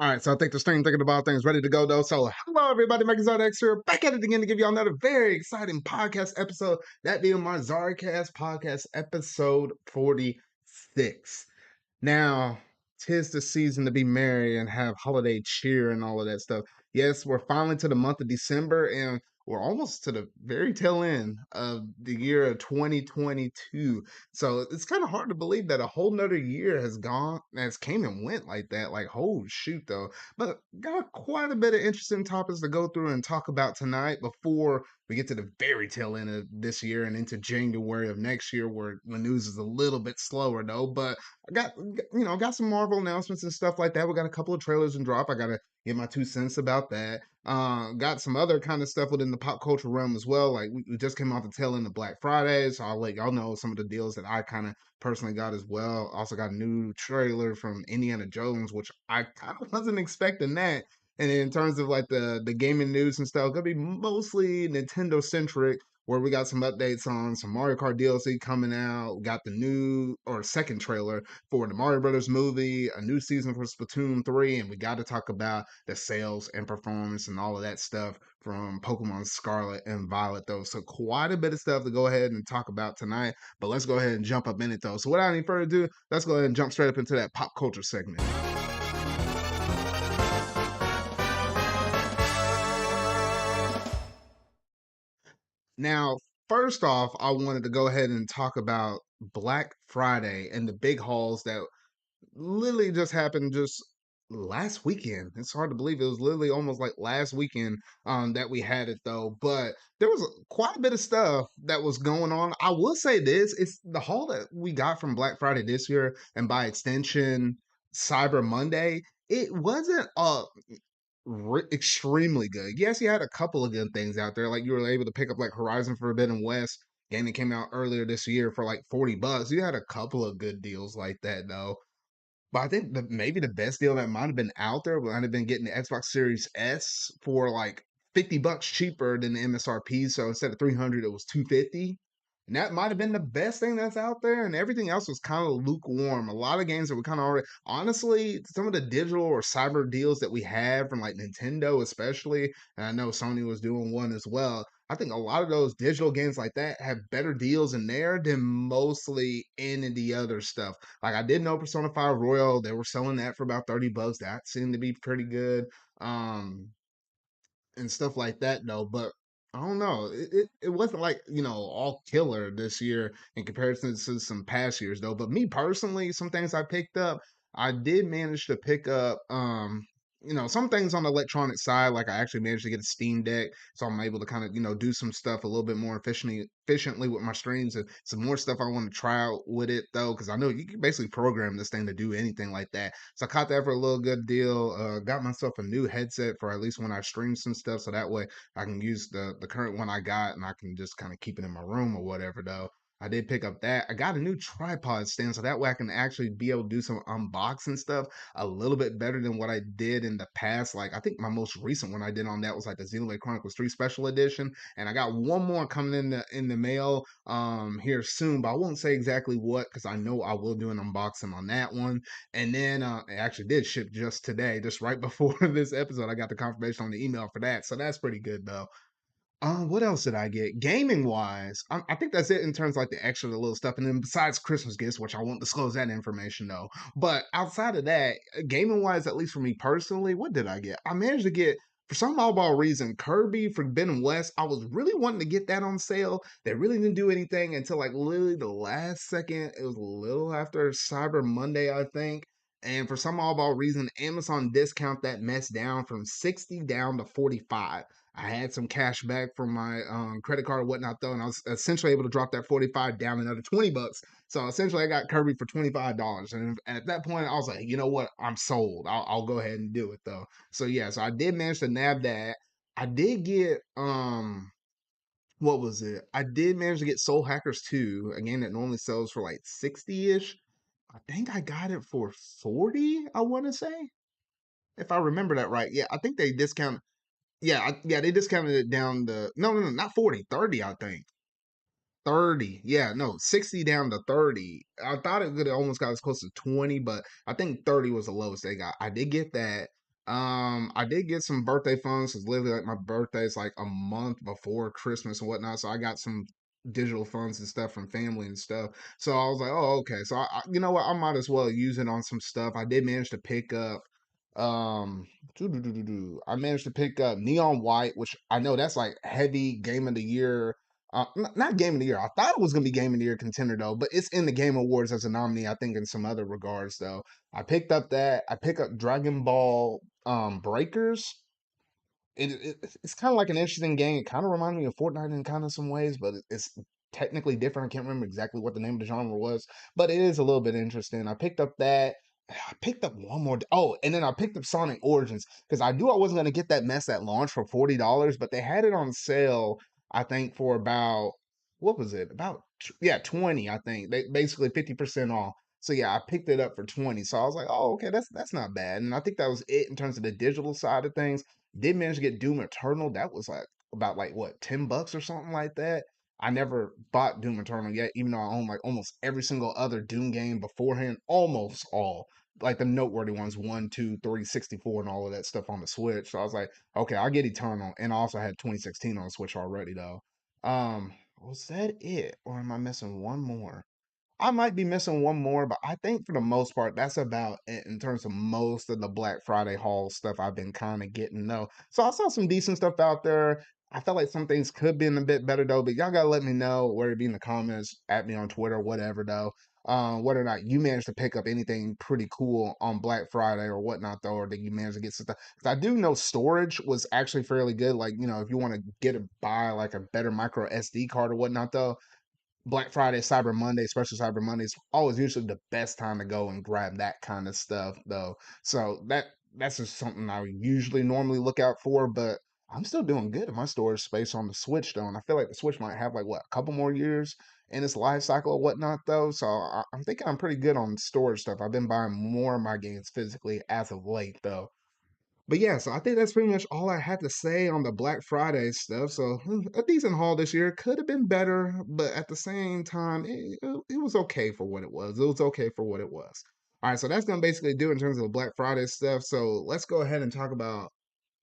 All right, so I think the stream thinking about things ready to go though. So hello everybody, Mike ZardX here, back at it again to give you another very exciting podcast episode. That being my ZardCast podcast episode 46. Now, 'tis the season to be merry and have holiday cheer and all of that stuff. Yes, we're finally to the month of December and we're almost to the very tail end of the year of 2022. So it's kind of hard to believe that a whole nother year has came and went like that. Like, oh shoot, though. But got quite a bit of interesting topics to go through and talk about tonight before we get to the very tail end of this year and into January of next year, where the news is a little bit slower though. But I got some Marvel announcements and stuff like that. We got a couple of trailers and drop. I gotta get my 2 cents about that. Got some other kind of stuff within the pop culture realm as well. Like we just came off the tail end of Black Friday, so I'll let y'all know some of the deals that I kind of personally got as well. Also got a new trailer from Indiana Jones, which I kind of wasn't expecting that. And in terms of like the gaming news and stuff, gonna be mostly Nintendo centric, where we got some updates on some Mario Kart DLC coming out. We got the new or second trailer for the Mario Brothers movie, a new season for Splatoon 3, and we got to talk about the sales and performance and all of that stuff from Pokemon Scarlet and Violet, though. So, quite a bit of stuff to go ahead and talk about tonight, but let's go ahead and jump up in it, though. So, without any further ado, let's go ahead and jump straight up into that pop culture segment. Now, first off, I wanted to go ahead and talk about Black Friday and the big hauls that literally just happened just last weekend. It's hard to believe it was literally almost like last weekend that we had it though. But there was quite a bit of stuff that was going on. I will say this, it's the haul that we got from Black Friday this year, and by extension, Cyber Monday. It wasn't extremely good. Yes, you had a couple of good things out there. Like you were able to pick up like Horizon Forbidden West, game that came out earlier this year for like $40. You had a couple of good deals like that though. But I think maybe the best deal that might have been out there might have been getting the Xbox Series S for like $50 cheaper than the MSRP. So instead of 300, it was 250. And that might have been the best thing that's out there. And everything else was kind of lukewarm. A lot of games that we kind of already, honestly, some of the digital or cyber deals that we have from like Nintendo, especially, and I know Sony was doing one as well. I think a lot of those digital games like that have better deals in there than mostly any of the other stuff. Like I did know Persona 5 Royal, they were selling that for about $30. That seemed to be pretty good. Um, and stuff like that though. But I don't know. It wasn't like, all killer this year in comparison to some past years though. But me personally, some things I picked up, I did manage to pick up some things on the electronic side, like I actually managed to get a Steam Deck, so I'm able to kind of, do some stuff a little bit more efficiently with my streams, and some more stuff I want to try out with it though, because I know you can basically program this thing to do anything like that. So I caught that for a little good deal. Got myself a new headset for at least when I stream some stuff, so that way I can use the current one I got, and I can just kind of keep it in my room or whatever though. I did pick up that. I got a new tripod stand, so that way I can actually be able to do some unboxing stuff a little bit better than what I did in the past. Like I think my most recent one I did on that was like the Xenoblade Chronicles 3 Special Edition, and I got one more coming in the mail here soon, but I won't say exactly what because I know I will do an unboxing on that one. And then it actually did ship just today, just right before this episode. I got the confirmation on the email for that, so that's pretty good though. What else did I get? Gaming wise, I think that's it in terms of like the extra little stuff. And then besides Christmas gifts, which I won't disclose that information though. But outside of that, gaming wise, at least for me personally, what did I get? I managed to get, for some oddball reason, Kirby Forbidden West. I was really wanting to get that on sale. They really didn't do anything until like literally the last second. It was a little after Cyber Monday, I think. And for some oddball reason, Amazon discount that mess down from 60 down to 45. I had some cash back from my credit card and whatnot though, and I was essentially able to drop that 45 down another $20. So essentially, I got Kirby for $25, and at that point, I was like, you know what, I'm sold. I'll go ahead and do it though. So yeah, so I did manage to nab that. I did get what was it? I did manage to get Soul Hackers 2, a game that normally sells for like 60-ish. I think I got it for 40, I want to say. If I remember that right. Yeah, I think they discounted, yeah, they discounted it down to no, not 40, 30, I think. 30. Yeah, no, 60 down to 30. I thought it could have almost got as close to 20, but I think 30 was the lowest they got. I did get that. I did get some birthday funds because literally like my birthday is like a month before Christmas and whatnot. So I got some digital funds and stuff from family and stuff. So I was like, oh, okay. So you know what? I might as well use it on some stuff. I did manage to pick up um I managed to pick up Neon White, which I know that's like heavy game of the year. Not game of the year. I thought it was gonna be game of the year contender though, but it's in the Game Awards as a nominee. I think in some other regards though. I picked up that. I picked up Dragon Ball Breakers. It's kind of like an interesting game. It kind of reminds me of Fortnite in kind of some ways, but it's technically different. I can't remember exactly what the name of the genre was, but it is a little bit interesting. I picked up that. I picked up one more. Oh, and then I picked up Sonic Origins because I knew I wasn't gonna get that mess at launch for $40, but they had it on sale. I think for about what was it? About yeah, 20. I think they basically 50% off. So yeah, I picked it up for 20. So I was like, oh, okay, that's not bad. And I think that was it in terms of the digital side of things. Did manage to get Doom Eternal. That was like about like what, $10 or something like that. I never bought Doom Eternal yet, even though I own like almost every single other Doom game beforehand, almost all. Like the noteworthy ones, 1, 2, 3, 64, and all of that stuff on the Switch. So I was like, okay, I'll get Eternal. And I also had 2016 on the Switch already though. Was that it? Or am I missing one more? I might be missing one more, but I think for the most part, that's about it in terms of most of the Black Friday haul stuff I've been kind of getting though. So I saw some decent stuff out there. I felt like some things could be in a bit better though, but y'all gotta let me know, whether it be in the comments, at me on Twitter, whatever though. Whether or not you managed to pick up anything pretty cool on Black Friday or whatnot though, or that you managed to get some stuff. 'Cause I do know storage was actually fairly good. Like, if you want to buy like a better micro SD card or whatnot though, Black Friday, Cyber Monday, especially Cyber Monday, is always usually the best time to go and grab that kind of stuff, though. So that's just something I usually normally look out for. But I'm still doing good in my storage space on the Switch, though, and I feel like the Switch might have like what, a couple more years in its life cycle or whatnot, though. So I'm thinking I'm pretty good on storage stuff. I've been buying more of my games physically as of late, though. But yeah, so I think that's pretty much all I had to say on the Black Friday stuff. So a decent haul this year. Could have been better, but at the same time, it was okay for what it was. It was okay for what it was. All right, so that's gonna basically do it in terms of the Black Friday stuff. So let's go ahead and talk about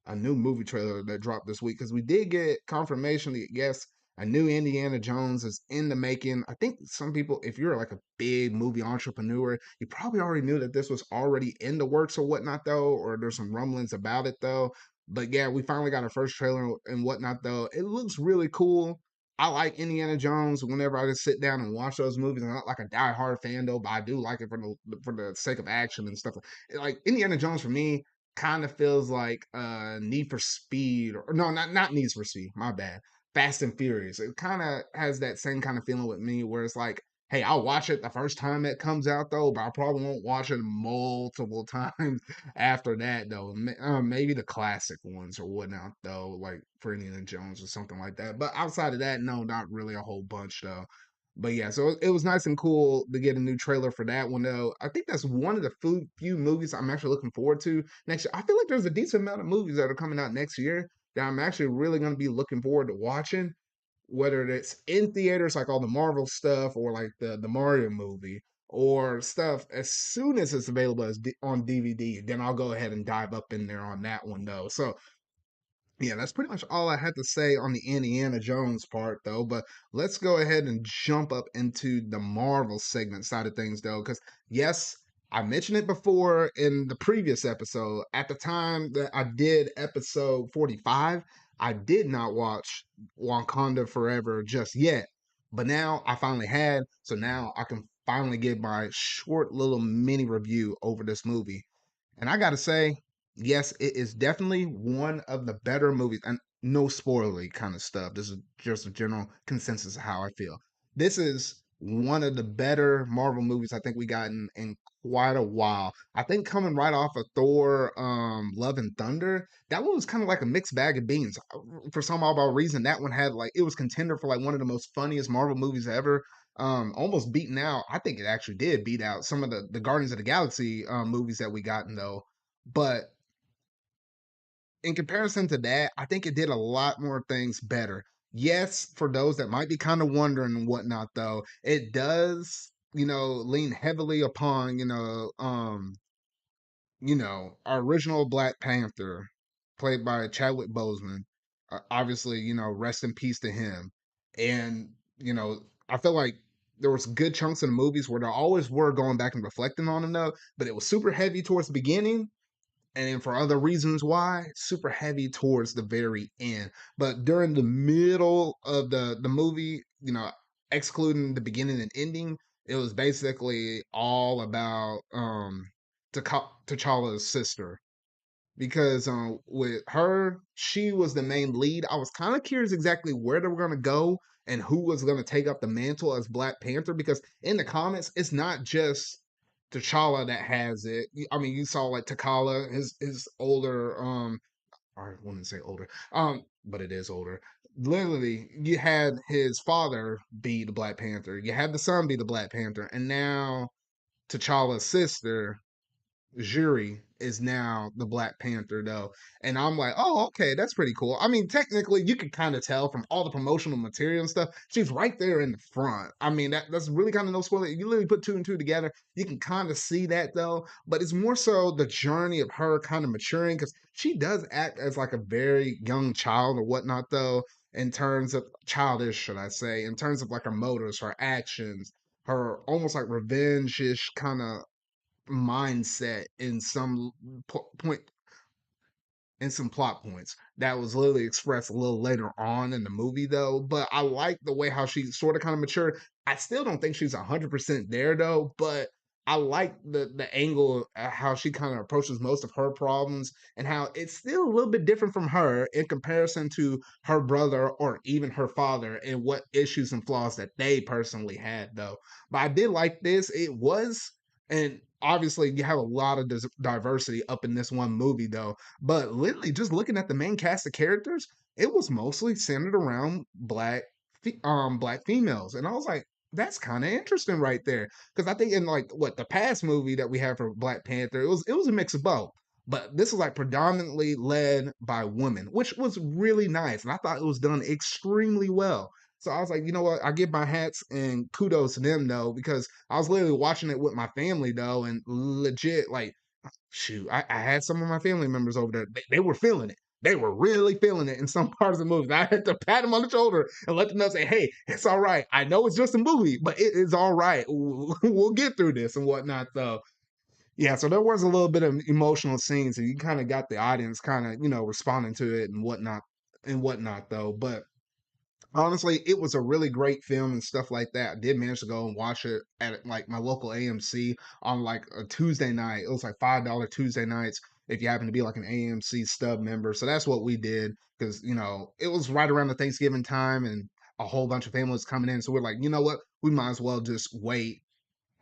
a new movie trailer that dropped this week because we did get confirmation that yes, a new Indiana Jones is in the making. I think some people, if you're like a big movie entrepreneur, you probably already knew that this was already in the works or whatnot though, or there's some rumblings about it though. But yeah, we finally got our first trailer and whatnot though. It looks really cool. I like Indiana Jones whenever I just sit down and watch those movies. I'm not like a die-hard fan though, but I do like it for the sake of action and stuff. Like Indiana Jones for me kind of feels like Need for Speed, or no, not Need for Speed. My bad. Fast and Furious. It kind of has that same kind of feeling with me, where it's like, hey, I'll watch it the first time it comes out though, but I probably won't watch it multiple times after that though. Maybe the classic ones or whatnot though, like for Indiana Jones or something like that. But outside of that, no, not really a whole bunch though. But yeah, so it was nice and cool to get a new trailer for that one though. I think that's one of the few movies I'm actually looking forward to next year. I feel like there's a decent amount of movies that are coming out next year that I'm actually really going to be looking forward to watching, whether it's in theaters like all the Marvel stuff or like the Mario movie or stuff as soon as it's available on DVD, then I'll go ahead and dive up in there on that one though. So yeah, that's pretty much all I had to say on the Indiana Jones part, though. But let's go ahead and jump up into the Marvel segment side of things, though. Because, yes, I mentioned it before in the previous episode. At the time that I did episode 45, I did not watch Wakanda Forever just yet. But now I finally had. So now I can finally give my short little mini review over this movie. And I gotta say, yes, it is definitely one of the better movies, and no spoilery kind of stuff. This is just a general consensus of how I feel. This is one of the better Marvel movies I think we got in quite a while. I think coming right off of Thor, Love and Thunder, that one was kind of like a mixed bag of beans. For some odd reason, that one had like it was contender for like one of the most funniest Marvel movies ever, almost beaten out. I think it actually did beat out some of the Guardians of the Galaxy movies that we gotten though. But in comparison to that, I think it did a lot more things better. Yes, for those that might be kind of wondering and whatnot, though, it does, lean heavily upon, our original Black Panther, played by Chadwick Boseman, obviously, rest in peace to him. And, I feel like there was good chunks in the movies where there always were going back and reflecting on him though, but it was super heavy towards the beginning, and then for other reasons why, super heavy towards the very end. But during the middle of the movie, excluding the beginning and ending, it was basically all about T'Challa's sister, because with her, she was the main lead. I was kind of curious exactly where they were going to go and who was going to take up the mantle as Black Panther, because in the comics it's not just T'Challa that has it. I mean, you saw like T'Challa, his older or I wouldn't say older, but it is older. Literally, you had his father be the Black Panther, you had the son be the Black Panther, and now T'Challa's sister Jury is now the Black Panther though. And I'm like, oh, okay, that's pretty cool. I mean, technically you can kind of tell from all the promotional material and stuff, she's right there in the front. I mean, that's really kind of no spoiler. You literally put two and two together, you can kind of see that though. But it's more so the journey of her kind of maturing, because she does act as like a very young child or whatnot though, in terms of childish, should I say, in terms of like her motives, her actions, her almost like revenge-ish kind of mindset in some point, and some plot points that was literally expressed a little later on in the movie though. But I like the way how she sort of kind of matured. I still don't think she's 100% there though, but I like the angle of how she kind of approaches most of her problems, and how it's still a little bit different from her in comparison to her brother or even her father, and what issues and flaws that they personally had though. But I did like this. It was, and obviously you have a lot of diversity up in this one movie though, but literally, just looking at the main cast of characters, it was mostly centered around black females, and I was like, that's kind of interesting right there, because I think in like what the past movie that we had for Black Panther, it was a mix of both. But this was like predominantly led by women, which was really nice, and I thought it was done extremely well. So I was like, you know what? I give my hats and kudos to them though, because I was literally watching it with my family though, and legit like, shoot, I had some of my family members over there. They were feeling it. They were really feeling it in some parts of the movie. I had to pat them on the shoulder and let them know, say, hey, it's all right. I know it's just a movie, but it is all right. We'll get through this and whatnot, though. Yeah, so there was a little bit of emotional scenes, and you kind of got the audience kind of, responding to it and whatnot, though. But honestly, it was a really great film and stuff like that. I did manage to go and watch it at like my local AMC on like a Tuesday night. It was like $5 Tuesday nights if you happen to be like an AMC stub member. So that's what we did, because it was right around the Thanksgiving time, and a whole bunch of families coming in. So we're like, you know what? We might as well just wait,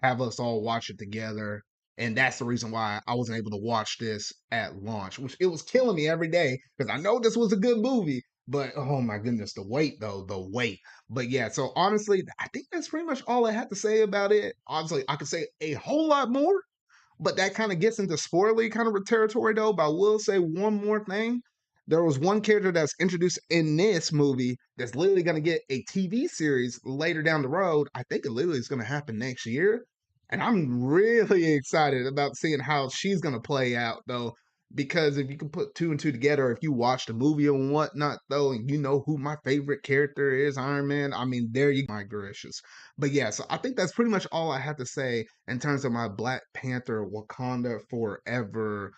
have us all watch it together. And that's the reason why I wasn't able to watch this at launch, which it was killing me every day, because I know this was a good movie. But oh my goodness, the wait though, the wait. But yeah, so honestly, I think that's pretty much all I had to say about it. Honestly, I could say a whole lot more, but that kind of gets into spoilery kind of territory though. But I will say one more thing. There was one character that's introduced in this movie that's literally going to get a TV series later down the road. I think it literally is going to happen next year. And I'm really excited about seeing how she's going to play out, though, because if you can put two and two together, if you watch the movie and whatnot, though, and you know who my favorite character is, Iron Man, I mean, there you go, my gracious. But yeah, so I think that's pretty much all I have to say in terms of my Black Panther Wakanda Forever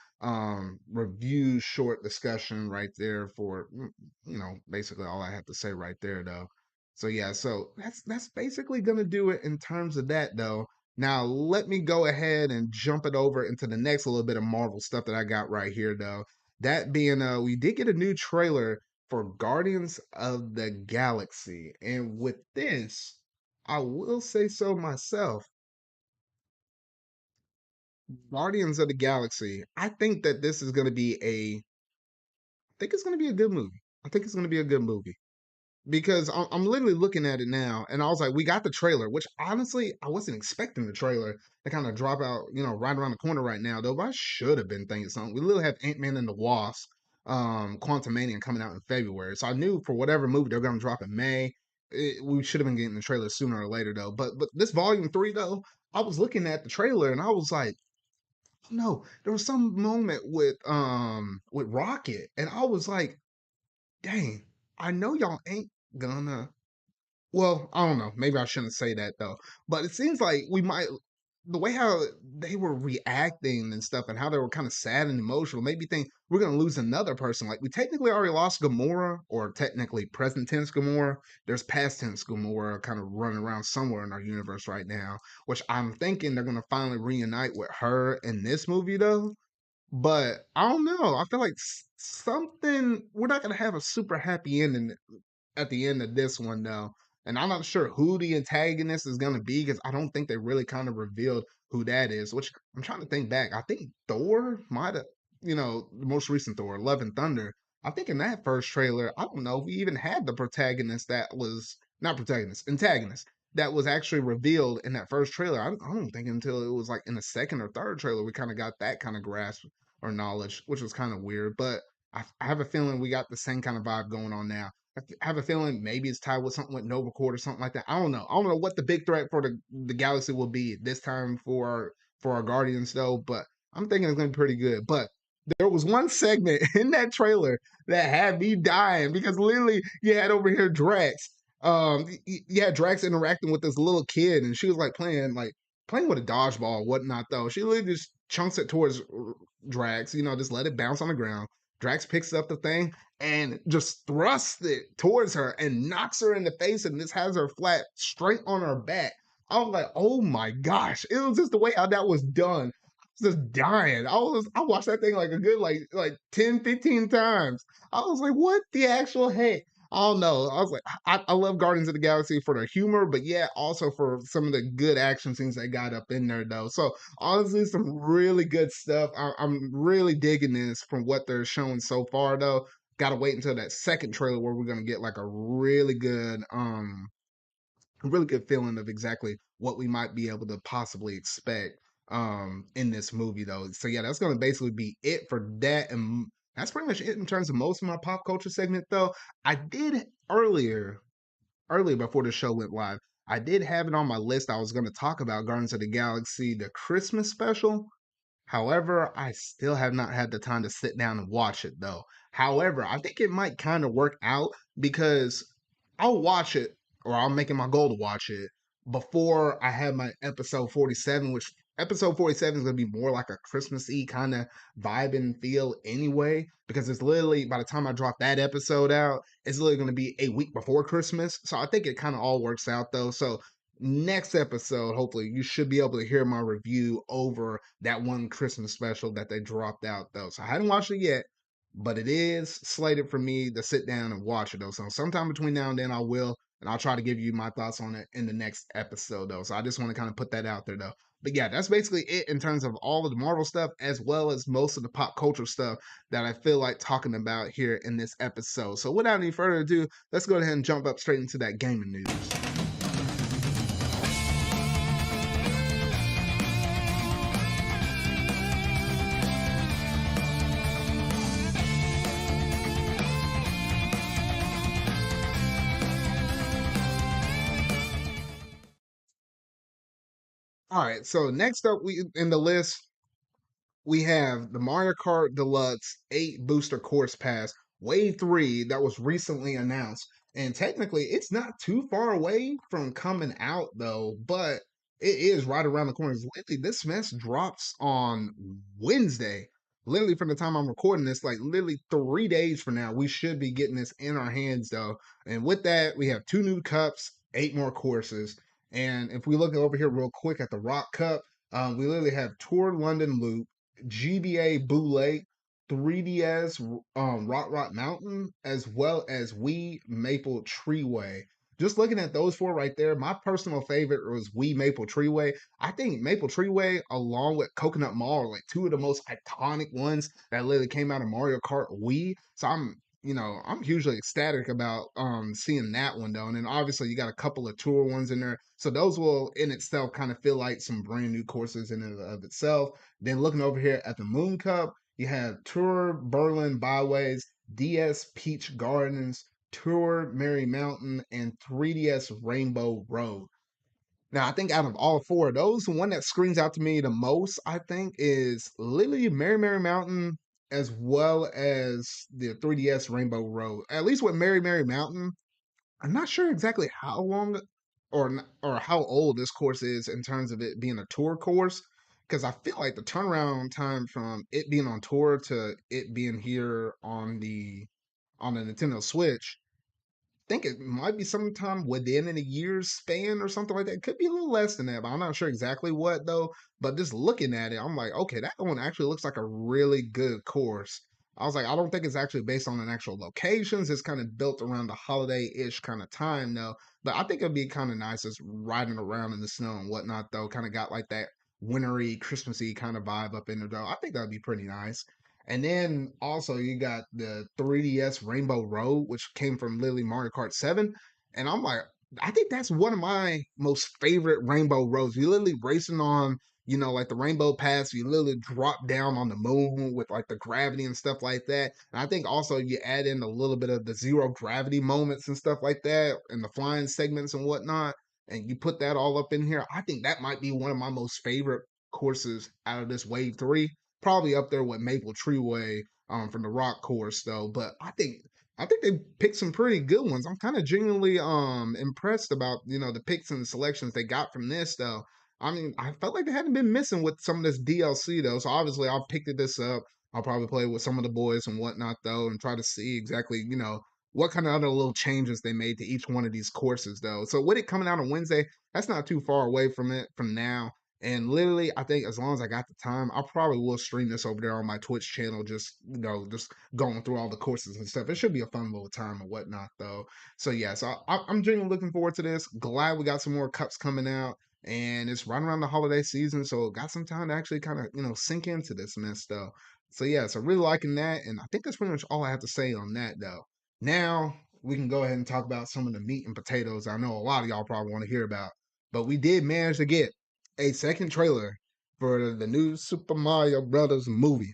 review short discussion right there for basically all I have to say right there though. So yeah, so that's basically gonna do it in terms of that though. Now let me go ahead and jump it over into the next little bit of Marvel stuff that I got right here though. That being we did get a new trailer for Guardians of the Galaxy. And with this, I will say so myself, Guardians of the Galaxy, I think that this is going to be I think it's going to be a good movie. I think it's going to be a good movie, because I'm literally looking at it now, and I was like, we got the trailer, which honestly I wasn't expecting the trailer to kind of drop out, right around the corner right now. Though I should have been thinking something. We literally have Ant-Man and the Wasp, Quantumania coming out in February, so I knew for whatever movie they're going to drop in May, we should have been getting the trailer sooner or later though. But this Volume 3 though, I was looking at the trailer and I was like, No, there was some moment with Rocket, and I was like, dang, I know y'all ain't gonna. Well, I don't know. Maybe I shouldn't say that though. But it seems like we might the way how they were reacting and stuff and how they were kind of sad and emotional made me think we're gonna lose another person. Like we technically already lost Gamora, or technically present tense Gamora. There's past tense Gamora kind of running around somewhere in our universe right now, which I'm thinking they're gonna finally reunite with her in this movie though. But I don't know. I feel like something we're not gonna have a super happy ending at the end of this one though. And I'm not sure who the antagonist is gonna be because I don't think they really kind of revealed who that is. Which I'm trying to think back. I think Thor might have, the most recent Thor, Love and Thunder. I think in that first trailer, I don't know if we even had the protagonist that was not protagonist, antagonist that was actually revealed in that first trailer. I don't think until it was like in the second or third trailer we kind of got that kind of grasp or knowledge, which was kind of weird. But I have a feeling we got the same kind of vibe going on now. I have a feeling maybe it's tied with something with Nova Corps or something like that. I don't know. I don't know what the big threat for the galaxy will be this time for our Guardians though, but I'm thinking it's gonna be pretty good. But there was one segment in that trailer that had me dying because literally you had over here Drax. You had Drax interacting with this little kid, and she was like playing with a dodgeball, whatnot. Though she literally just chunks it towards Drax, just let it bounce on the ground. Drax picks up the thing and just thrusts it towards her and knocks her in the face, and this has her flat straight on her back. I was like, oh my gosh. It was just the way how that was done. I was just dying. I watched that thing like a good like 10, 15 times. I was like, what the actual heck? I don't know. I was like, I love Guardians of the Galaxy for their humor, but yeah, also for some of the good action scenes they got up in there though. So honestly, some really good stuff. I'm really digging this from what they're showing so far though. Gotta wait until that second trailer where we're gonna get like a really good feeling of exactly what we might be able to possibly expect in this movie though. So yeah, that's gonna basically be it for that, and that's pretty much it in terms of most of my pop culture segment though. I did earlier before the show went live, I did have it on my list. I was gonna talk about Guardians of the Galaxy, the Christmas special. However, I still have not had the time to sit down and watch it though. However, I think it might kind of work out because I'll watch it, or I'll make it my goal to watch it before I have my episode 47, which episode 47 is going to be more like a Christmassy kind of vibe and feel anyway, because it's literally by the time I drop that episode out, it's literally going to be a week before Christmas. So I think it kind of all works out though. So next episode, hopefully, you should be able to hear my review over that one Christmas special that they dropped out though. So I hadn't watched it yet, but it is slated for me to sit down and watch it though. So sometime between now and then I will, and I'll try to give you my thoughts on it in the next episode though. So I just want to kind of put that out there though. But yeah, that's basically it in terms of all of the Marvel stuff as well as most of the pop culture stuff that I feel like talking about here in this episode. So without any further ado, let's go ahead and jump up straight into that gaming news. All right, so next up we in the list we have the Mario Kart Deluxe 8 Booster Course Pass Wave 3 that was recently announced. And technically, it's not too far away from coming out, though, but it is right around the corner. Literally, this mess drops on Wednesday. Literally, from the time I'm recording this, like literally 3 days from now, we should be getting this in our hands, though. And with that, we have 2 new cups, 8 more courses. And if we look over here real quick at the Rock Cup, we literally have Tour London Loop, GBA Boulay, 3DS Rock Mountain, as well as Wii Maple Treeway. Just looking at those four right there, my personal favorite was Wii Maple Treeway. I think Maple Treeway, along with Coconut Mall, are like two of the most iconic ones that literally came out of Mario Kart Wii. So I'm hugely ecstatic about seeing that one though. And then obviously you got a couple of tour ones in there. So those will in itself kind of feel like some brand new courses in and of itself. Then looking over here at the Moon Cup, you have Tour Berlin Byways, DS Peach Gardens, Tour Mary Mountain, and 3DS Rainbow Road. Now, I think out of all four of those, the one that screams out to me the most, I think, is Lily Mary Mary Mountain, as well as the 3DS Rainbow Road. At least with Mary Mary Mountain, I'm not sure exactly how long or how old this course is in terms of it being a tour course, because I feel like the turnaround time from it being on tour to it being here on the Nintendo Switch, think it might be sometime within a year's span or something like that. It could be a little less than that, but I'm not sure exactly what though. But just looking at it, I'm like, okay, that one actually looks like a really good course. I was like, I don't think it's actually based on an actual locations. It's kind of built around the holiday-ish kind of time though. But I think it'd be kind of nice just riding around in the snow and whatnot though. Kind of got like that wintry, Christmassy kind of vibe up in there though. I think that'd be pretty nice. And then also you got the 3DS Rainbow Road, which came from literally Mario Kart 7. And I'm like, I think that's one of my most favorite Rainbow Roads. You literally racing on, like the Rainbow Pass, you literally drop down on the moon with like the gravity and stuff like that. And I think also you add in a little bit of the zero gravity moments and stuff like that, and the flying segments and whatnot. And you put that all up in here. I think that might be one of my most favorite courses out of this Wave 3, probably up there with Maple Treeway from the Rock course though. But I think they picked some pretty good ones. I'm kind of genuinely impressed about the picks and the selections they got from this though. I mean, I felt like they hadn't been missing with some of this DLC though. So obviously I've picked this up. I'll probably play with some of the boys and whatnot though, and try to see exactly what kind of other little changes they made to each one of these courses though. So with it coming out on Wednesday, that's not too far away from it from now. And literally, I think as long as I got the time, I probably will stream this over there on my Twitch channel, just going through all the courses and stuff. It should be a fun little time and whatnot, though. So yeah, so I'm genuinely looking forward to this. Glad we got some more cups coming out, and it's right around the holiday season, so got some time to actually kind of sink into this mess, though. So yeah, so really liking that, and I think that's pretty much all I have to say on that, though. Now we can go ahead and talk about some of the meat and potatoes I know a lot of y'all probably want to hear about, but we did manage to get a second trailer for the new Super Mario Brothers movie.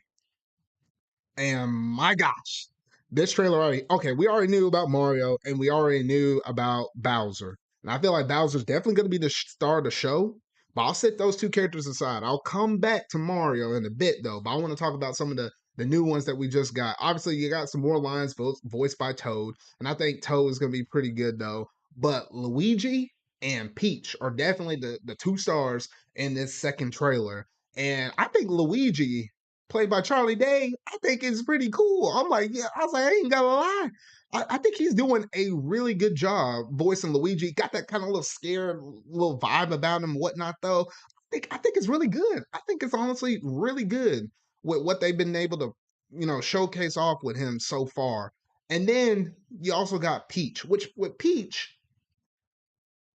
And my gosh, this trailer already, okay, we already knew about Mario and we already knew about Bowser. And I feel like Bowser's definitely going to be the star of the show. But I'll set those two characters aside. I'll come back to Mario in a bit, though. But I want to talk about some of the new ones that we just got. Obviously, you got some more lines voiced by Toad. And I think Toad is going to be pretty good, though. But Luigi and Peach are definitely the two stars in this second trailer. And I think Luigi, played by Charlie Day, I think is pretty cool. I'm like, yeah, I was like, I ain't gonna lie. I think he's doing a really good job voicing Luigi. Got that kind of little scared little vibe about him, whatnot, though. I think it's really good. I think it's honestly really good with what they've been able to, showcase off with him so far. And then you also got Peach, which with Peach,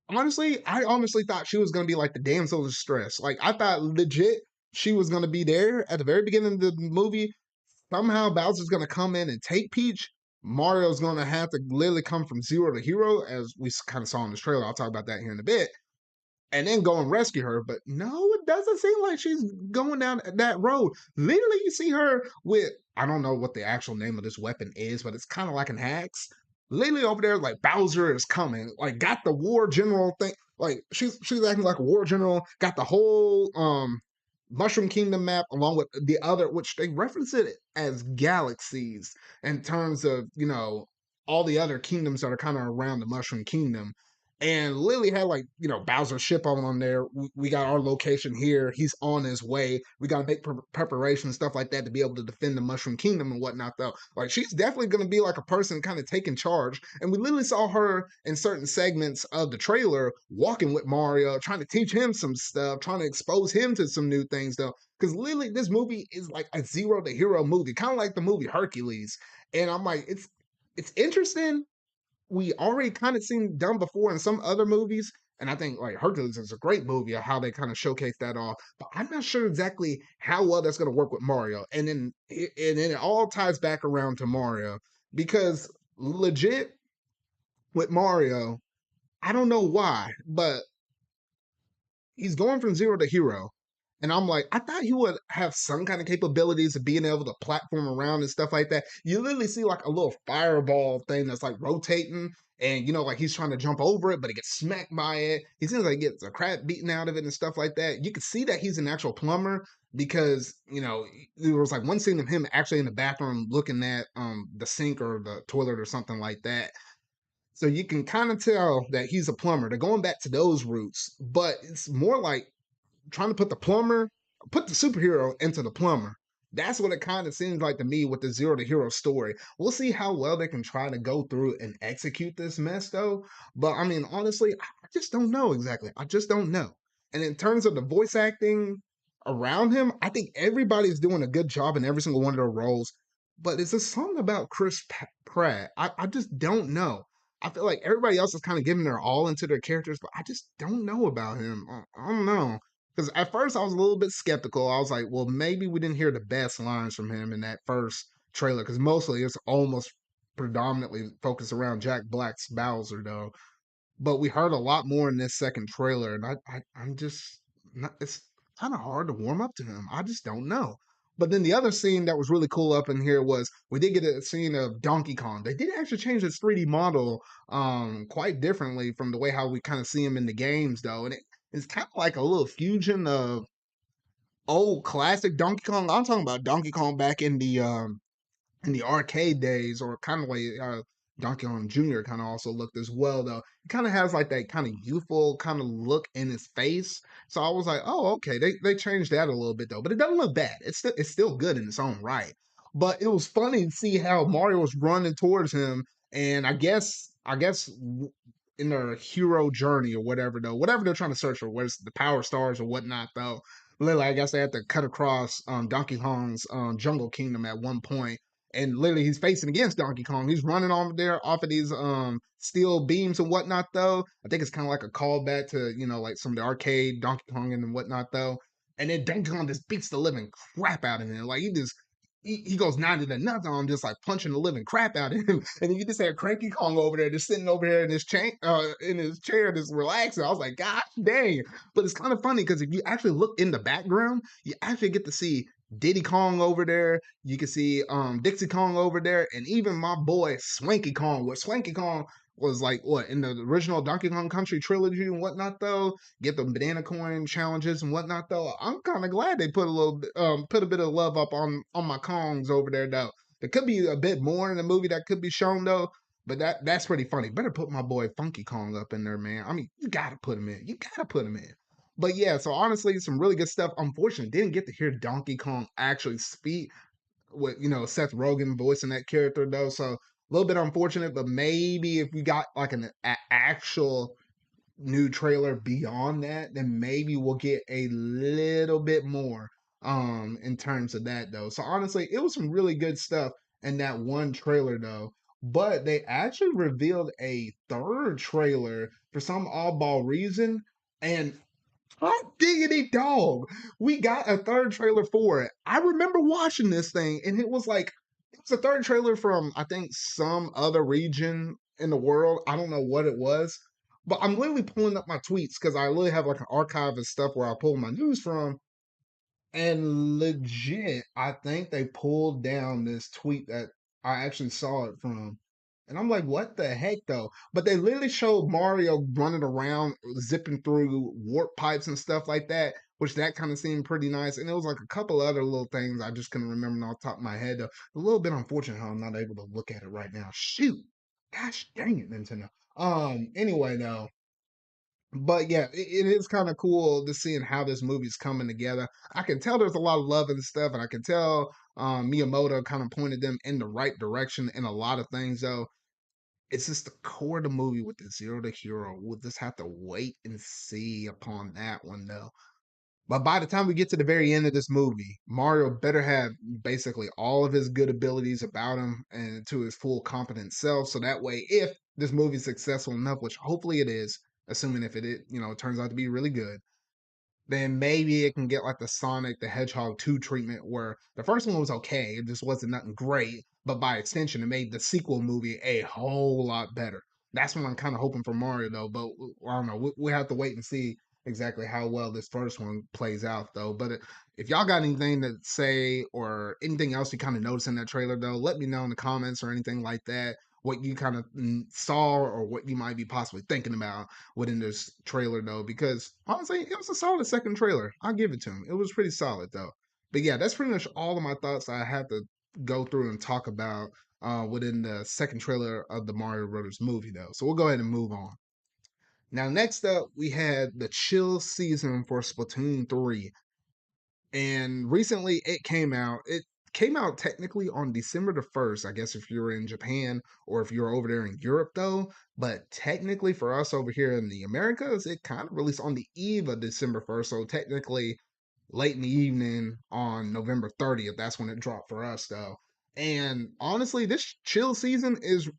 honestly, I honestly thought she was gonna be like the damsel in distress. Like I thought legit she was gonna be there at the very beginning of the movie. Somehow Bowser's gonna come in and take Peach. Mario's gonna have to literally come from zero to hero, as we kind of saw in this trailer. I'll talk about that here in a bit, and then go and rescue her. But no, it doesn't seem like she's going down that road. Literally, you see her with, I don't know what the actual name of this weapon is, but it's kind of like an axe. Literally over there, like Bowser is coming, like got the war general thing. Like she's acting like a war general, got the whole Mushroom Kingdom map along with the other, which they reference it as galaxies in terms of, all the other kingdoms that are kind of around the Mushroom Kingdom. And Lily had like, Bowser's ship on there. We got our location here. He's on his way. We got to make preparations, stuff like that to be able to defend the Mushroom Kingdom and whatnot, though. Like, she's definitely going to be like a person kind of taking charge. And we literally saw her in certain segments of the trailer walking with Mario, trying to teach him some stuff, trying to expose him to some new things, though. Because literally, this movie is like a zero to hero movie, kind of like the movie Hercules. And I'm like, it's interesting. We already kind of seen done before in some other movies. And I think like Hercules is a great movie of how they kind of showcase that off. But I'm not sure exactly how well that's going to work with Mario. And then it all ties back around to Mario because legit with Mario, I don't know why, but he's going from zero to hero. And I'm like, I thought he would have some kind of capabilities of being able to platform around and stuff like that. You literally see like a little fireball thing that's like rotating, and like he's trying to jump over it, but he gets smacked by it. He seems like he gets a crap beaten out of it and stuff like that. You can see that he's an actual plumber because there was like one scene of him actually in the bathroom looking at the sink or the toilet or something like that. So you can kind of tell that he's a plumber. They're going back to those roots, but it's more like trying to put the superhero into the plumber. That's what it kind of seems like to me with the Zero to Hero story. We'll see how well they can try to go through and execute this mess, though. But I mean, honestly, I just don't know exactly. I just don't know. And in terms of the voice acting around him, I think everybody's doing a good job in every single one of their roles. But is there something about Pratt? I just don't know. I feel like everybody else is kind of giving their all into their characters, but I just don't know about him. I don't know. Because at first I was a little bit skeptical. I was like, well, maybe we didn't hear the best lines from him in that first trailer, because mostly it's almost predominantly focused around Jack Black's Bowser, though. But we heard a lot more in this second trailer, and I'm just not. It's kind of hard to warm up to him. I just don't know. But then the other scene that was really cool up in here was we did get a scene of Donkey Kong. They did actually change his 3D model quite differently from the way how we kind of see him in the games, though, and it's kind of like a little fusion of old classic Donkey Kong. I'm talking about Donkey Kong back in the arcade days, or kind of like Donkey Kong Jr. kind of also looked as well, though. It kind of has like that kind of youthful kind of look in his face. So I was like, oh, okay, they changed that a little bit though, but it doesn't look bad. It's still good in its own right. But it was funny to see how Mario was running towards him, and I guess in their hero journey or whatever though, whatever they're trying to search for, where's the power stars or whatnot though. Literally, I guess they had to cut across Donkey Kong's Jungle Kingdom at one point, and literally he's facing against Donkey Kong. He's running off there off of these steel beams and whatnot though. I think it's kind of like a callback to like some of the arcade Donkey Kong and whatnot though. And then Donkey Kong just beats the living crap out of him. Like he goes 90 to nothing on just like punching the living crap out of him. And then you just had Cranky Kong over there just sitting over here in his chair just relaxing. I was like, God dang. But it's kind of funny because if you actually look in the background, you actually get to see Diddy Kong over there. You can see Dixie Kong over there, and even my boy Swanky Kong. What Swanky Kong was like what in the original Donkey Kong Country trilogy and whatnot though. Get the banana coin challenges and whatnot though. I'm kind of glad they put a little put a bit of love up on my Kongs over there though. There could be a bit more in the movie that could be shown though. But that's pretty funny. Better put my boy Funky Kong up in there, man. I mean, you gotta put him in. You gotta put him in. But yeah, so honestly, some really good stuff. Unfortunately, didn't get to hear Donkey Kong actually speak with Seth Rogen voicing that character though. So a little bit unfortunate, but maybe if we got like an actual new trailer beyond that, then maybe we'll get a little bit more in terms of that though. So honestly, it was some really good stuff in that one trailer though. But they actually revealed a third trailer for some oddball reason. And hot diggity dog. We got a third trailer for it. I remember watching this thing, and it was like it was a third trailer from I think some other region in the world. I don't know what it was, but I'm literally pulling up my tweets because I literally have like an archive of stuff where I pull my news from. And legit, I think they pulled down this tweet that I actually saw it from. And I'm like, what the heck though? But they literally showed Mario running around, zipping through warp pipes and stuff like that, which that kind of seemed pretty nice. And it was like a couple other little things I just couldn't remember off the top of my head though. A little bit unfortunate how I'm not able to look at it right now. Shoot. Gosh dang it, Nintendo. Anyway though. But yeah, it is kind of cool to seeing how this movie's coming together. I can tell there's a lot of love and stuff, and I can tell Miyamoto kind of pointed them in the right direction in a lot of things. Though it's just the core of the movie with the Zero to Hero. We'll just have to wait and see upon that one, though. But by the time we get to the very end of this movie, Mario better have basically all of his good abilities about him and to his full competent self. So that way, if this movie is successful enough, which hopefully it is, assuming if it turns out to be really good, then maybe it can get like the Sonic the Hedgehog 2 treatment where the first one was okay, it just wasn't nothing great, but by extension, it made the sequel movie a whole lot better. That's what I'm kind of hoping for Mario though, but I don't know. We have to wait and see exactly how well this first one plays out, though. But if y'all got anything to say or anything else you kind of noticed in that trailer, though, let me know in the comments or anything like that. What you kind of saw or what you might be possibly thinking about within this trailer, though, because honestly, it was a solid second trailer. I'll give it to him. It was pretty solid, though. But yeah, that's pretty much all of my thoughts I have to go through and talk about within the second trailer of the Mario Brothers movie, though. So we'll go ahead and move on. Now, next up, we had the chill season for Splatoon 3. And recently it came out. It came out technically on December the 1st, I guess, if you're in Japan or if you're over there in Europe, though. But technically for us over here in the Americas, it kind of released on the eve of December 1st. So technically late in the evening on November 30th. That's when it dropped for us, though. And honestly, this chill season is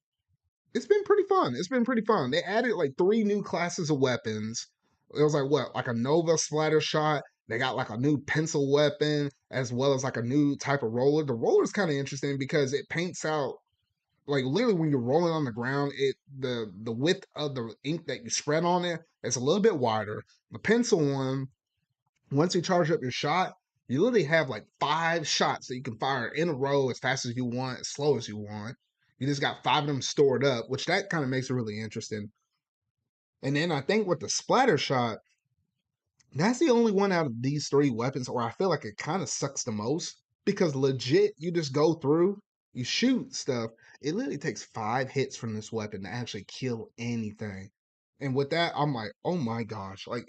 it's been pretty fun. It's been pretty fun. They added like three new classes of weapons. It was like what, like a Nova splatter shot. They got like a new pencil weapon as well as like a new type of roller. The roller is kind of interesting because it paints out like literally when you're rolling on the ground, it the width of the ink that you spread on it is a little bit wider. The pencil one, once you charge up your shot, you literally have like five shots that you can fire in a row as fast as you want, as slow as you want. You just got five of them stored up, which that kind of makes it really interesting. And then I think with the splatter shot, that's the only one out of these three weapons where I feel like it kind of sucks the most because legit, you just go through, you shoot stuff. It literally takes five hits from this weapon to actually kill anything. And with that, I'm like, oh my gosh, like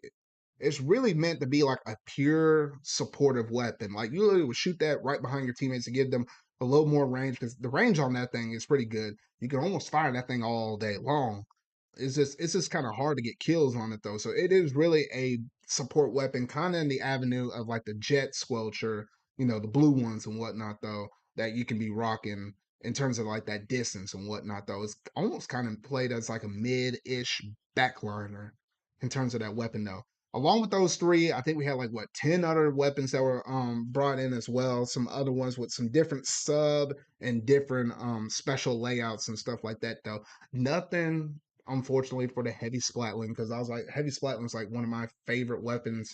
it's really meant to be like a pure supportive weapon. Like you literally would shoot that right behind your teammates to give them a little more range because the range on that thing is pretty good. You can almost fire that thing all day long. It's just kind of hard to get kills on it though. So it is really a support weapon, kind of in the avenue of like the jet squelcher, the blue ones and whatnot though, that you can be rocking in terms of like that distance and whatnot though. It's almost kind of played as like a mid-ish backliner in terms of that weapon though. Along with those three, I think we had like what 10 other weapons that were brought in as well. Some other ones with some different sub and different special layouts and stuff like that though. Nothing unfortunately for the heavy splatling because I was like heavy splatling is like one of my favorite weapons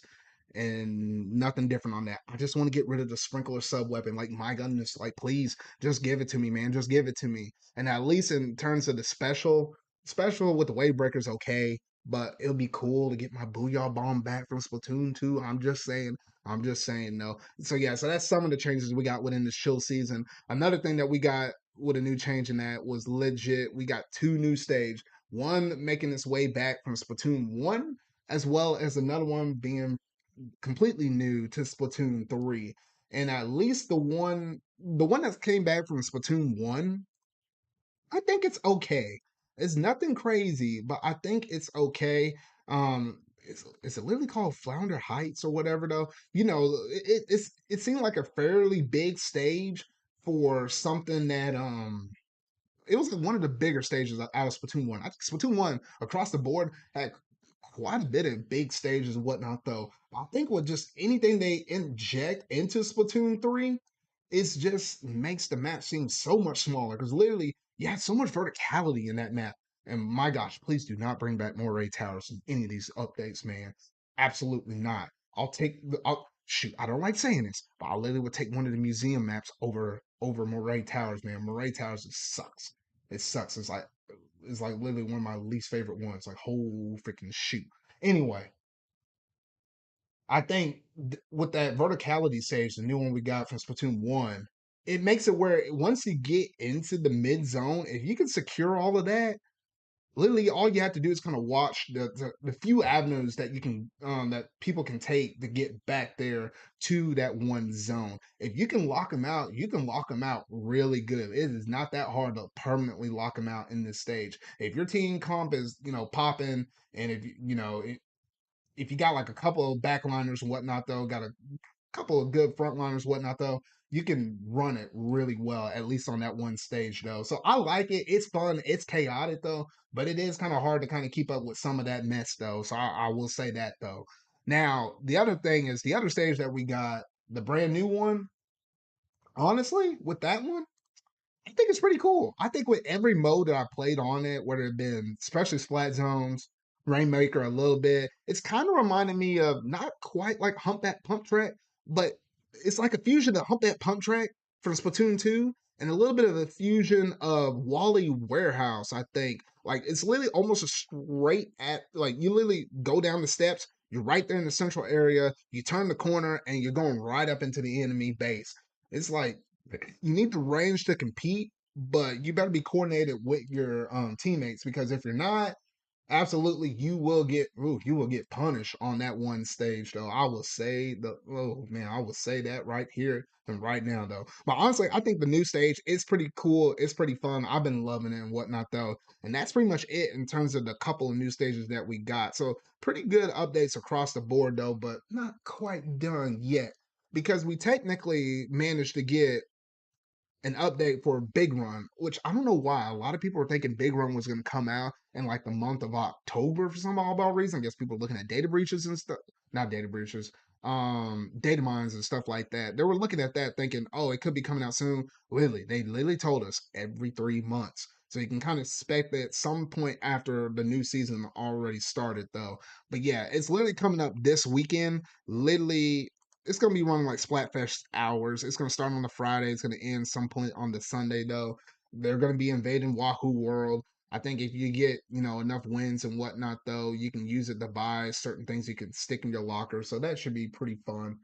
and nothing different on that. I just want to get rid of the sprinkler sub weapon. Like my goodness, like please just give it to me, man. Just give it to me. And at least in terms of the special with the wave breakers, okay. But it'll be cool to get my Booyah Bomb back from Splatoon 2. I'm just saying. I'm just saying no. So yeah, so that's some of the changes we got within this chill season. Another thing that we got with a new change in that was legit. We got two new stage. One making its way back from Splatoon 1, as well as another one being completely new to Splatoon 3. And at least the one that came back from Splatoon 1, I think it's okay. It's nothing crazy, but I think it's okay. Is it literally called Flounder Heights or whatever though? It seemed like a fairly big stage for something that it was one of the bigger stages out of Splatoon 1. I think Splatoon 1 across the board had quite a bit of big stages and whatnot, though. I think with just anything they inject into Splatoon 3, it just makes the map seem so much smaller because literally you had so much verticality in that map. And my gosh, please do not bring back more raid towers in any of these updates, man. Absolutely not. Shoot, I don't like saying this, but I literally would take one of the museum maps over Moray Towers, man. Moray Towers just sucks. It sucks. It's like literally one of my least favorite ones. Like whole freaking shoot. Anyway, I think with that verticality stage, the new one we got from Splatoon 1, it makes it where once you get into the mid zone, if you can secure all of that, literally all you have to do is kind of watch the few avenues that you can that people can take to get back there to that one zone. If you can lock them out, you can lock them out really good. It is not that hard to permanently lock them out in this stage. If your team comp is popping, and if you got like a couple of backliners and whatnot though, got a couple of good frontliners, whatnot though, you can run it really well, at least on that one stage though. So I like it. It's fun. It's chaotic though, but it is kind of hard to kind of keep up with some of that mess though. So I will say that though. Now the other thing is the other stage that we got, the brand new one. Honestly, with that one, I think it's pretty cool. I think with every mode that I played on it, whether it been especially splat zones Rainmaker a little bit. It's kind of reminding me of not quite like Humpback Pump Track, but it's like a fusion of Humpback Pump Track from Splatoon 2 and a little bit of a fusion of Wally Warehouse, I think. Like it's literally almost a straight at like you literally go down the steps, you're right there in the central area, you turn the corner and you're going right up into the enemy base. It's like you need the range to compete, but you better be coordinated with your teammates because if you're not, absolutely, you will get punished on that one stage though. I will say I will say that right here and right now though. But honestly, I think the new stage is pretty cool. It's pretty fun. I've been loving it and whatnot though. And that's pretty much it in terms of the couple of new stages that we got. So pretty good updates across the board though, but not quite done yet. Because we technically managed to get an update for Big Run, which I don't know why. A lot of people were thinking Big Run was going to come out in like the month of October for some oddball reason. I guess people were looking at data breaches and stuff. Not data breaches, data mines and stuff like that. They were looking at that thinking, oh, it could be coming out soon. Literally, they literally told us every 3 months. So you can kind of expect that at some point after the new season already started, though. But yeah, it's literally coming up this weekend. Literally, it's gonna be running like Splatfest hours. It's gonna start on the Friday. It's gonna end some point on the Sunday though. They're gonna be invading Wahoo World. I think if you get enough wins and whatnot though, you can use it to buy certain things you can stick in your locker. So that should be pretty fun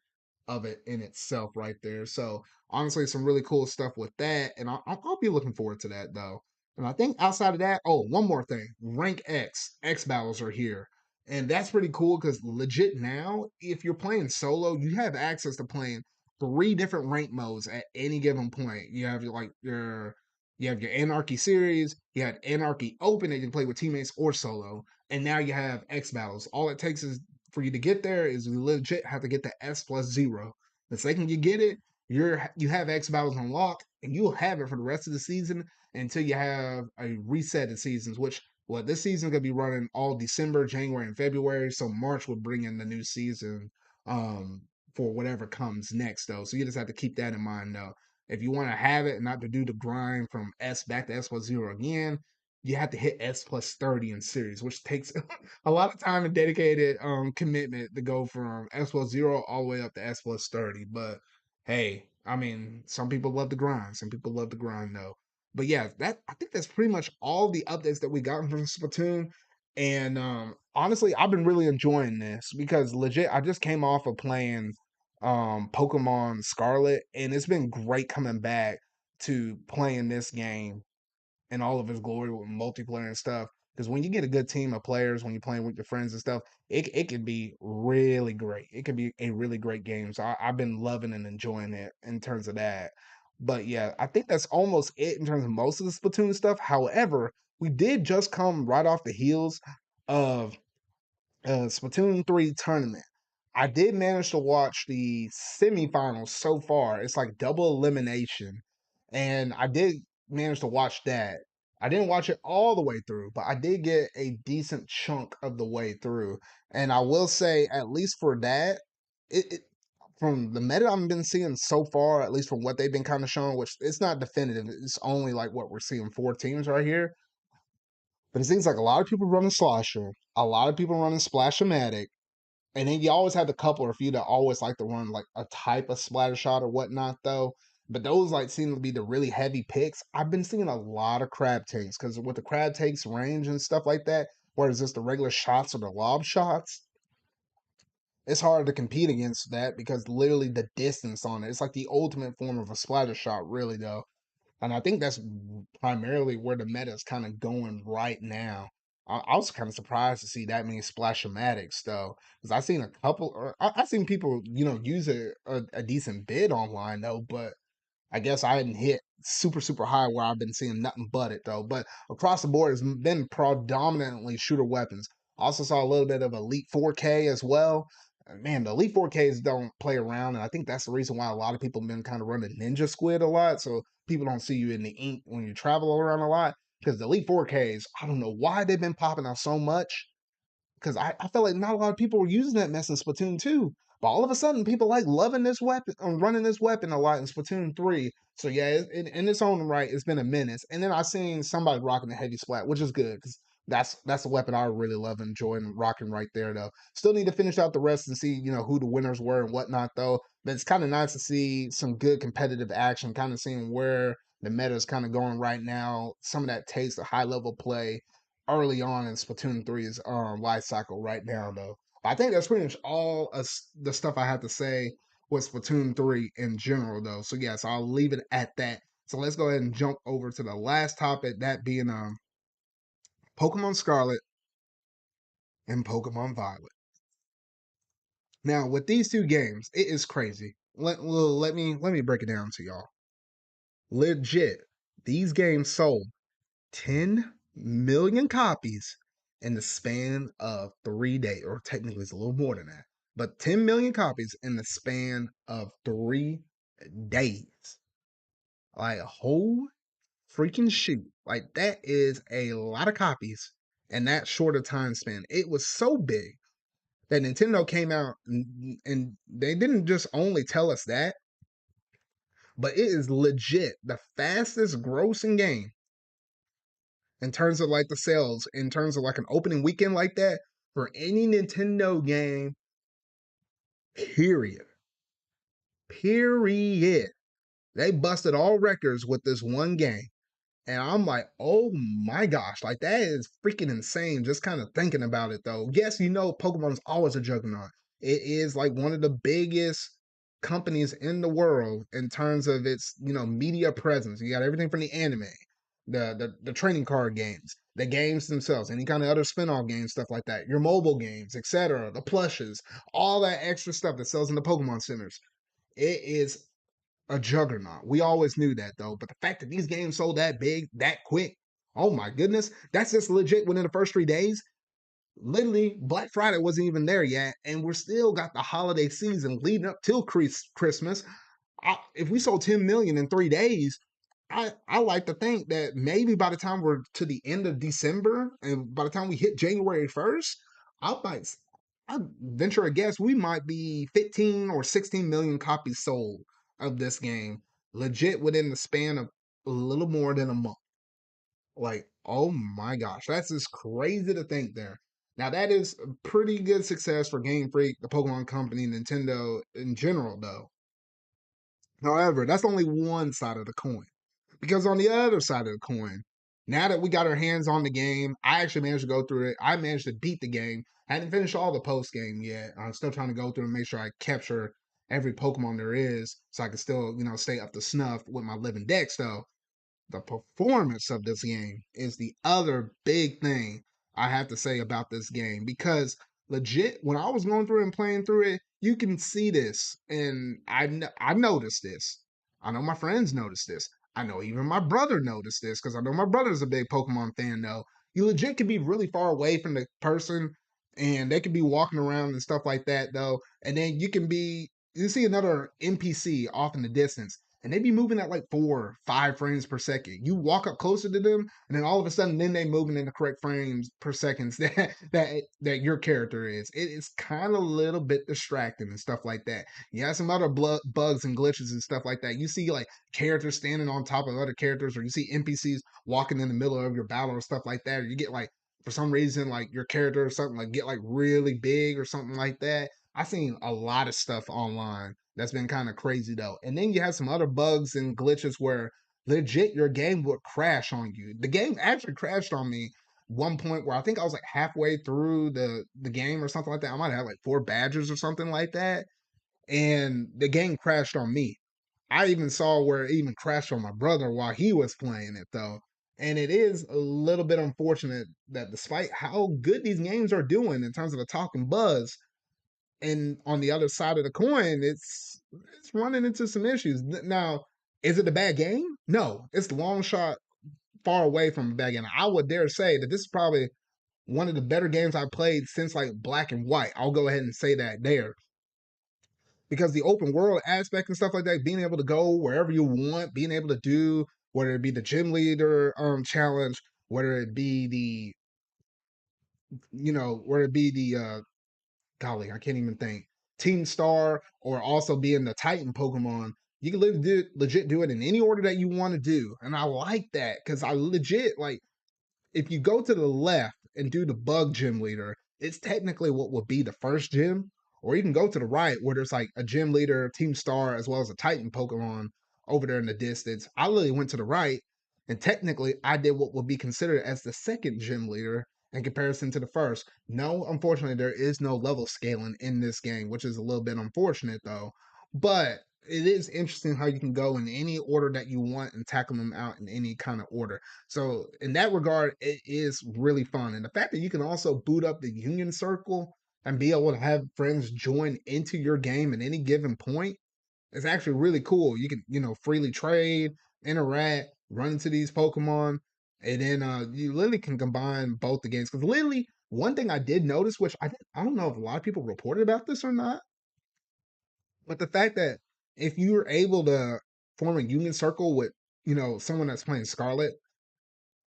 of it in itself right there. So honestly, some really cool stuff with that, and I'll be looking forward to that though. And I think outside of that, oh, one more thing, Rank X battles are here. And that's pretty cool because legit now, if you're playing solo, you have access to playing three different rank modes at any given point. You have your Anarchy series, you have Anarchy Open that you can play with teammates or solo, and now you have X battles. All it takes is for you to get there is you legit have to get the S+0. The second you get it, you have X battles unlocked, and you'll have it for the rest of the season until you have a reset of seasons, which this season's gonna be running all December, January, and February. So March will bring in the new season um for whatever comes next though. So you just have to keep that in mind though. If you want to have it and not to do the grind from S back to S+0 again, you have to hit S+30 in series, which takes a lot of time and dedicated commitment to go from S+0 all the way up to S+30. But hey, I mean, some people love the grind. Some people love the grind though. But yeah, that I think that's pretty much all the updates that we got from Splatoon. And honestly, I've been really enjoying this because legit, I just came off of playing Pokemon Scarlet, and it's been great coming back to playing this game in all of its glory with multiplayer and stuff. Because when you get a good team of players, when you're playing with your friends and stuff, it can be really great. It could be a really great game. So I've been loving and enjoying it in terms of that. But yeah, I think that's almost it in terms of most of the Splatoon stuff. However, we did just come right off the heels of Splatoon 3 tournament. I did manage to watch the semifinals so far. It's like double elimination. And I did manage to watch that. I didn't watch it all the way through, but I did get a decent chunk of the way through. And I will say, at least for that, it from the meta I've been seeing so far, at least from what they've been kind of showing, which it's not definitive, it's only like what we're seeing 4 teams right here. But it seems like a lot of people running Slosher, a lot of people running Splashomatic, and then you always have the couple or a few that always like to run like a type of splatter shot or whatnot though. But those like seem to be the really heavy picks. I've been seeing a lot of crab tanks because with the crab tanks range and stuff like that, whereas just the regular shots or the lob shots, it's hard to compete against that because literally the distance on it. It's like the ultimate form of a splatter shot, really though. And I think that's primarily where the meta is kind of going right now. I was kind of surprised to see that many splashamatics though, because I seen a couple, or I seen people, use a decent bid online though, but I guess I hadn't hit super high where I've been seeing nothing but it though. But across the board, it's been predominantly shooter weapons. I also saw a little bit of Elite 4K as well. Man, the Elite 4Ks don't play around, and I think that's the reason why a lot of people have been kind of running Ninja Squid a lot. So people don't see you in the ink when you travel around a lot. Because the Elite 4Ks, I don't know why they've been popping out so much because I felt like not a lot of people were using that mess in Splatoon 2. But all of a sudden, people like loving this weapon, running this weapon a lot in Splatoon 3. So yeah, in its own right, it's been a menace. And then I seen somebody rocking the heavy splat, which is good because That's a weapon I really love and enjoying rocking right there though. Still need to finish out the rest and see, who the winners were and whatnot though. But it's kind of nice to see some good competitive action, kind of seeing where the meta is kind of going right now. Some of that taste of high level play early on in Splatoon 3's life cycle right now though. I think that's pretty much all the stuff I have to say with Splatoon 3 in general though. So yeah, so I'll leave it at that. So let's go ahead and jump over to the last topic, that being Pokemon Scarlet and Pokemon Violet. Now, with these two games, it is crazy. Let me break it down to y'all. Legit, these games sold 10 million copies in the span of 3 days, or technically it's a little more than that, but 10 million copies in the span of 3 days. Like, whole freaking shoot. Like, that is a lot of copies in that short a time span. It was so big that Nintendo came out and they didn't just only tell us that, but it is legit the fastest grossing game in terms of like the sales, in terms of like an opening weekend like that for any Nintendo game, period. Period. They busted all records with this one game. And I'm like, oh my gosh, like that is freaking insane. Just kind of thinking about it though. Yes, Pokemon's always a juggernaut. It is like one of the biggest companies in the world in terms of its, media presence. You got everything from the anime, the trading card games, the games themselves, any kind of other spin-off games, stuff like that, your mobile games, etc., the plushes, all that extra stuff that sells in the Pokemon centers. It is a juggernaut. We always knew that though. But the fact that these games sold that big, that quick, oh my goodness, that's just legit within the first 3 days. Literally, Black Friday wasn't even there yet, and we're still got the holiday season leading up till Christmas. If we sold 10 million in 3 days, I like to think that maybe by the time we're to the end of December and by the time we hit January 1st, I might I venture a guess we might be 15 or 16 million copies sold of this game, legit within the span of a little more than a month. Like, oh my gosh, that's just crazy to think there. Now that is a pretty good success for Game Freak, the Pokemon Company, Nintendo in general, though. However, that's only one side of the coin. Because on the other side of the coin, now that we got our hands on the game, I actually managed to go through it. I managed to beat the game. I hadn't finished all the post game yet. I'm still trying to go through and make sure I capture every Pokemon there is so I can still, stay up to snuff with my living decks though. The performance of this game is the other big thing I have to say about this game, because legit when I was going through and playing through it, you can see this, and I noticed this. I know my friends noticed this. I know even my brother noticed this because I know my brother's a big Pokemon fan though. You legit could be really far away from the person and they could be walking around and stuff like that though. And then you see another NPC off in the distance and they be moving at like 4 or 5 frames per second. You walk up closer to them, and then all of a sudden, then they moving in the correct frames per second that your character is. It is kind of a little bit distracting and stuff like that. You have some other bugs and glitches and stuff like that. You see like characters standing on top of other characters, or you see NPCs walking in the middle of your battle or stuff like that, or you get like for some reason like your character or something like get like really big or something like that. I've seen a lot of stuff online that's been kind of crazy though. And then you have some other bugs and glitches where legit your game would crash on you. The game actually crashed on me one point where I think I was like halfway through the game or something like that. I might have had like 4 badges or something like that. And the game crashed on me. I even saw where it even crashed on my brother while he was playing it though. And it is a little bit unfortunate that despite how good these games are doing in terms of the talking buzz, and on the other side of the coin, it's running into some issues. Now, is it a bad game? No, it's the long shot far away from a bad game. I would dare say that this is probably one of the better games I've played since like Black and White. I'll go ahead and say that there. Because the open world aspect and stuff like that, being able to go wherever you want, being able to do whether it be the gym leader challenge, whether it be whether it be the golly, I can't even think. Team Star, or also being the Titan Pokemon, you can legit do it in any order that you want to do. And I like that because I legit like if you go to the left and do the bug gym leader, it's technically what would be the first gym. Or you can go to the right where there's like a gym leader, team star, as well as a Titan Pokemon over there in the distance. I literally went to the right, and technically I did what would be considered as the second gym leader in comparison to the first. No, unfortunately, there is no level scaling in this game, which is a little bit unfortunate though. But it is interesting how you can go in any order that you want and tackle them out in any kind of order. So in that regard, it is really fun. And the fact that you can also boot up the Union Circle and be able to have friends join into your game at any given point is actually really cool. You can, freely trade, interact, run into these Pokemon, and then you literally can combine both the games. Because literally, one thing I did notice, which I don't know if a lot of people reported about this or not, but the fact that if you're able to form a Union Circle with, someone that's playing Scarlet,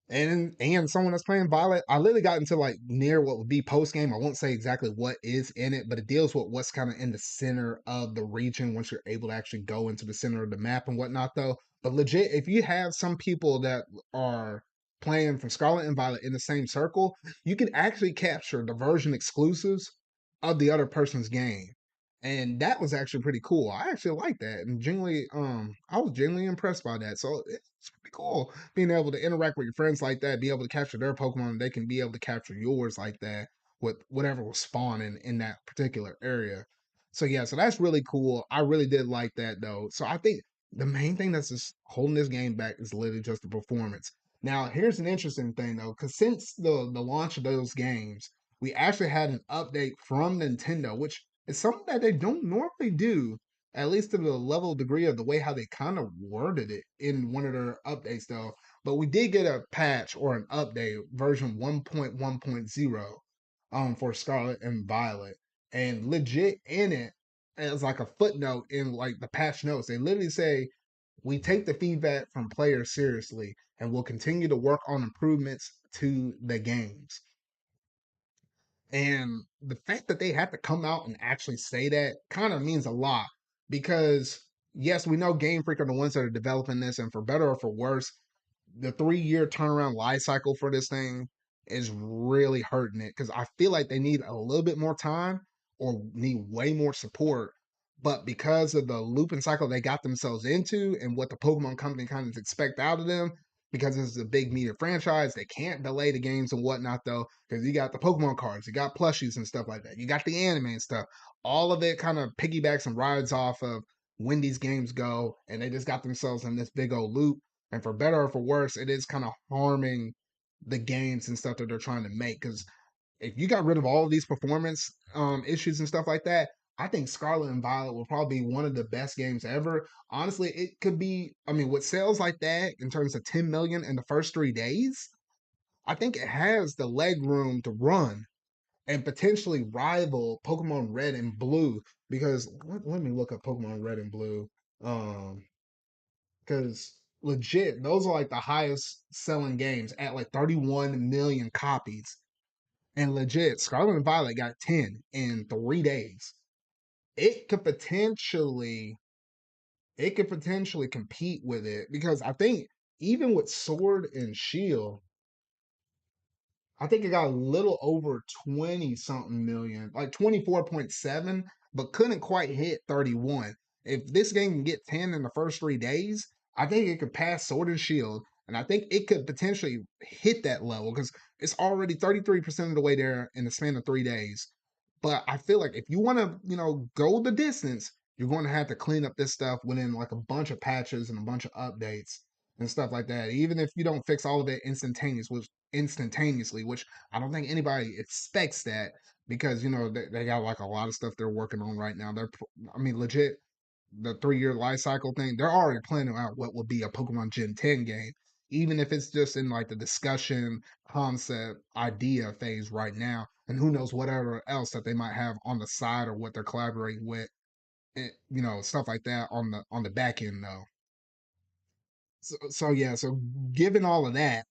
and someone that's playing Violet, I literally got into like near what would be post game. I won't say exactly what is in it, but it deals with what's kind of in the center of the region once you're able to actually go into the center of the map and whatnot, though. But legit, if you have some people that are playing from Scarlet and Violet in the same circle, you can actually capture the version exclusives of the other person's game. And that was actually pretty cool. I actually like that, and genuinely, I was genuinely impressed by that. So it's pretty cool being able to interact with your friends like that, be able to capture their Pokemon, and they can be able to capture yours like that with whatever was spawning in that particular area. So yeah, so that's really cool. I really did like that though. So I think the main thing that's just holding this game back is literally just the performance. Now, here's an interesting thing though, because since the launch of those games, we actually had an update from Nintendo, which is something that they don't normally do, at least to the level of degree of the way how they kind of worded it in one of their updates though. But we did get a patch or an update version 1.1.0 for Scarlet and Violet. And legit in it, as like a footnote in like the patch notes, they literally say, we take the feedback from players seriously and will continue to work on improvements to the games. And the fact that they had to come out and actually say that kind of means a lot because, yes, we know Game Freak are the ones that are developing this, and for better or for worse, the 3 year turnaround life cycle for this thing is really hurting it because I feel like they need a little bit more time or need way more support. But because of the looping cycle they got themselves into and what the Pokemon Company kind of expect out of them, because this is a big media franchise, they can't delay the games and whatnot though, because you got the Pokemon cards, you got plushies and stuff like that, you got the anime and stuff. All of it kind of piggybacks and rides off of when these games go, and they just got themselves in this big old loop. And for better or for worse, it is kind of harming the games and stuff that they're trying to make. Because if you got rid of all of these performance issues and stuff like that, I think Scarlet and Violet will probably be one of the best games ever. Honestly, it could be. I mean, with sales like that, in terms of 10 million in the first 3 days, I think it has the leg room to run and potentially rival Pokemon Red and Blue. Because let me look up Pokemon Red and Blue. Um, because legit, those are like the highest selling games at like 31 million copies. And legit, Scarlet and Violet got 10 in 3 days. It could potentially compete with it because I think even with Sword and Shield, I think it got a little over 20 something million, like 24.7, but couldn't quite hit 31. If this game can get 10 in the first 3 days, I think it could pass Sword and Shield. And I think it could potentially hit that level because it's already 33% of the way there in the span of 3 days. But I feel like if you want to, go the distance, you're going to have to clean up this stuff within like a bunch of patches and a bunch of updates and stuff like that. Even if you don't fix all of it instantaneously, which I don't think anybody expects that because they got like a lot of stuff they're working on right now. I mean, legit, the 3 year life cycle thing. They're already planning out what will be a Pokemon Gen 10 game, even if it's just in like the discussion, concept, idea phase right now. And who knows whatever else that they might have on the side or what they're collaborating with, stuff like that on the back end though. So yeah, so given all of that,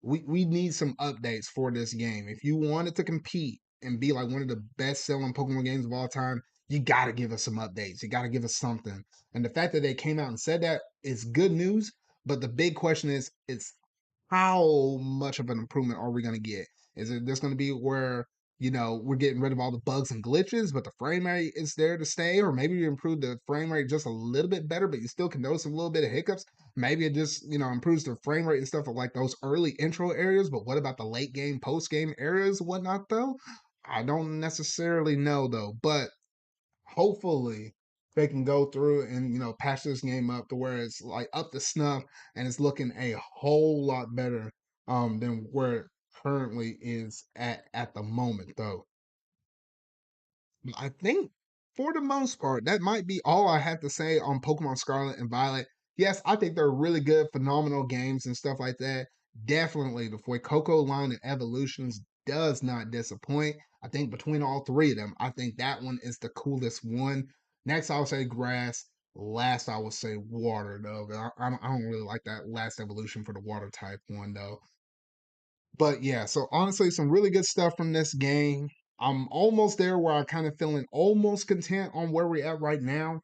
we need some updates for this game. If you want it to compete and be like one of the best selling Pokemon games of all time, you got to give us some updates. You got to give us something. And the fact that they came out and said that is good news. But the big question is, it's how much of an improvement are we going to get? Is it just going to be where, we're getting rid of all the bugs and glitches, but the frame rate is there to stay? Or maybe you improve the frame rate just a little bit better, but you still can notice a little bit of hiccups. Maybe it just, improves the frame rate and stuff of like those early intro areas. But what about the late game, post game areas, whatnot, though? I don't necessarily know, though. But hopefully they can go through and patch this game up to where it's like up to snuff and it's looking a whole lot better than where it currently is at the moment, though. I think for the most part, that might be all I have to say on Pokemon Scarlet and Violet. Yes, I think they're really good, phenomenal games and stuff like that. Definitely, the Fuecoco line and Evolutions does not disappoint. I think between all three of them, I think that one is the coolest one. Next, I would say Grass. Last, I would say Water, though. I don't really like that last evolution for the Water type one, though. But yeah, so honestly, some really good stuff from this game. I'm almost there where I kind of feeling almost content on where we're at right now.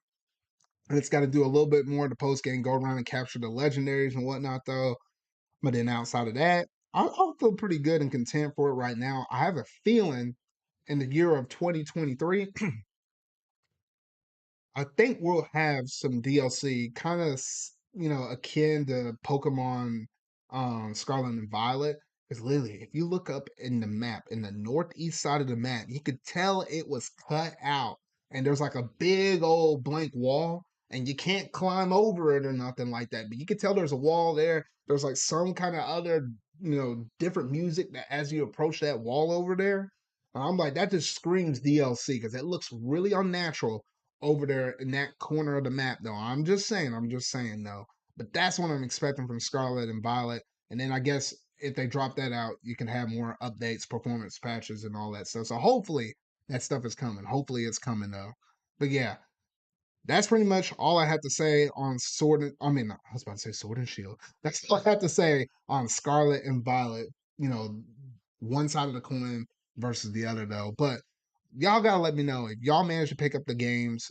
And it's got to do a little bit more to post game, go around and capture the legendaries and whatnot, though. But then outside of that, I'll feel pretty good and content for it right now. I have a feeling in the year of 2023, I think we'll have some DLC kind of, akin to Pokemon Scarlet and Violet. Because literally, if you look up in the map, in the northeast side of the map, you could tell it was cut out. And there's like a big old blank wall, and you can't climb over it or nothing like that. But you could tell there's a wall there. There's like some kind of other, different music that as you approach that wall over there. And I'm like, that just screams DLC because it looks really unnatural over there in that corner of the map, though. I'm just saying, though. But that's what I'm expecting from Scarlet and Violet. And then I guess if they drop that out, you can have more updates, performance patches, and all that stuff. So hopefully that stuff is coming. Hopefully it's coming, though. But yeah, that's pretty much all I have to say on Sword and I mean, I was about to say Sword and Shield. That's all I have to say on Scarlet and Violet. You know, one side of the coin versus the other, though. But y'all gotta let me know if y'all manage to pick up the games.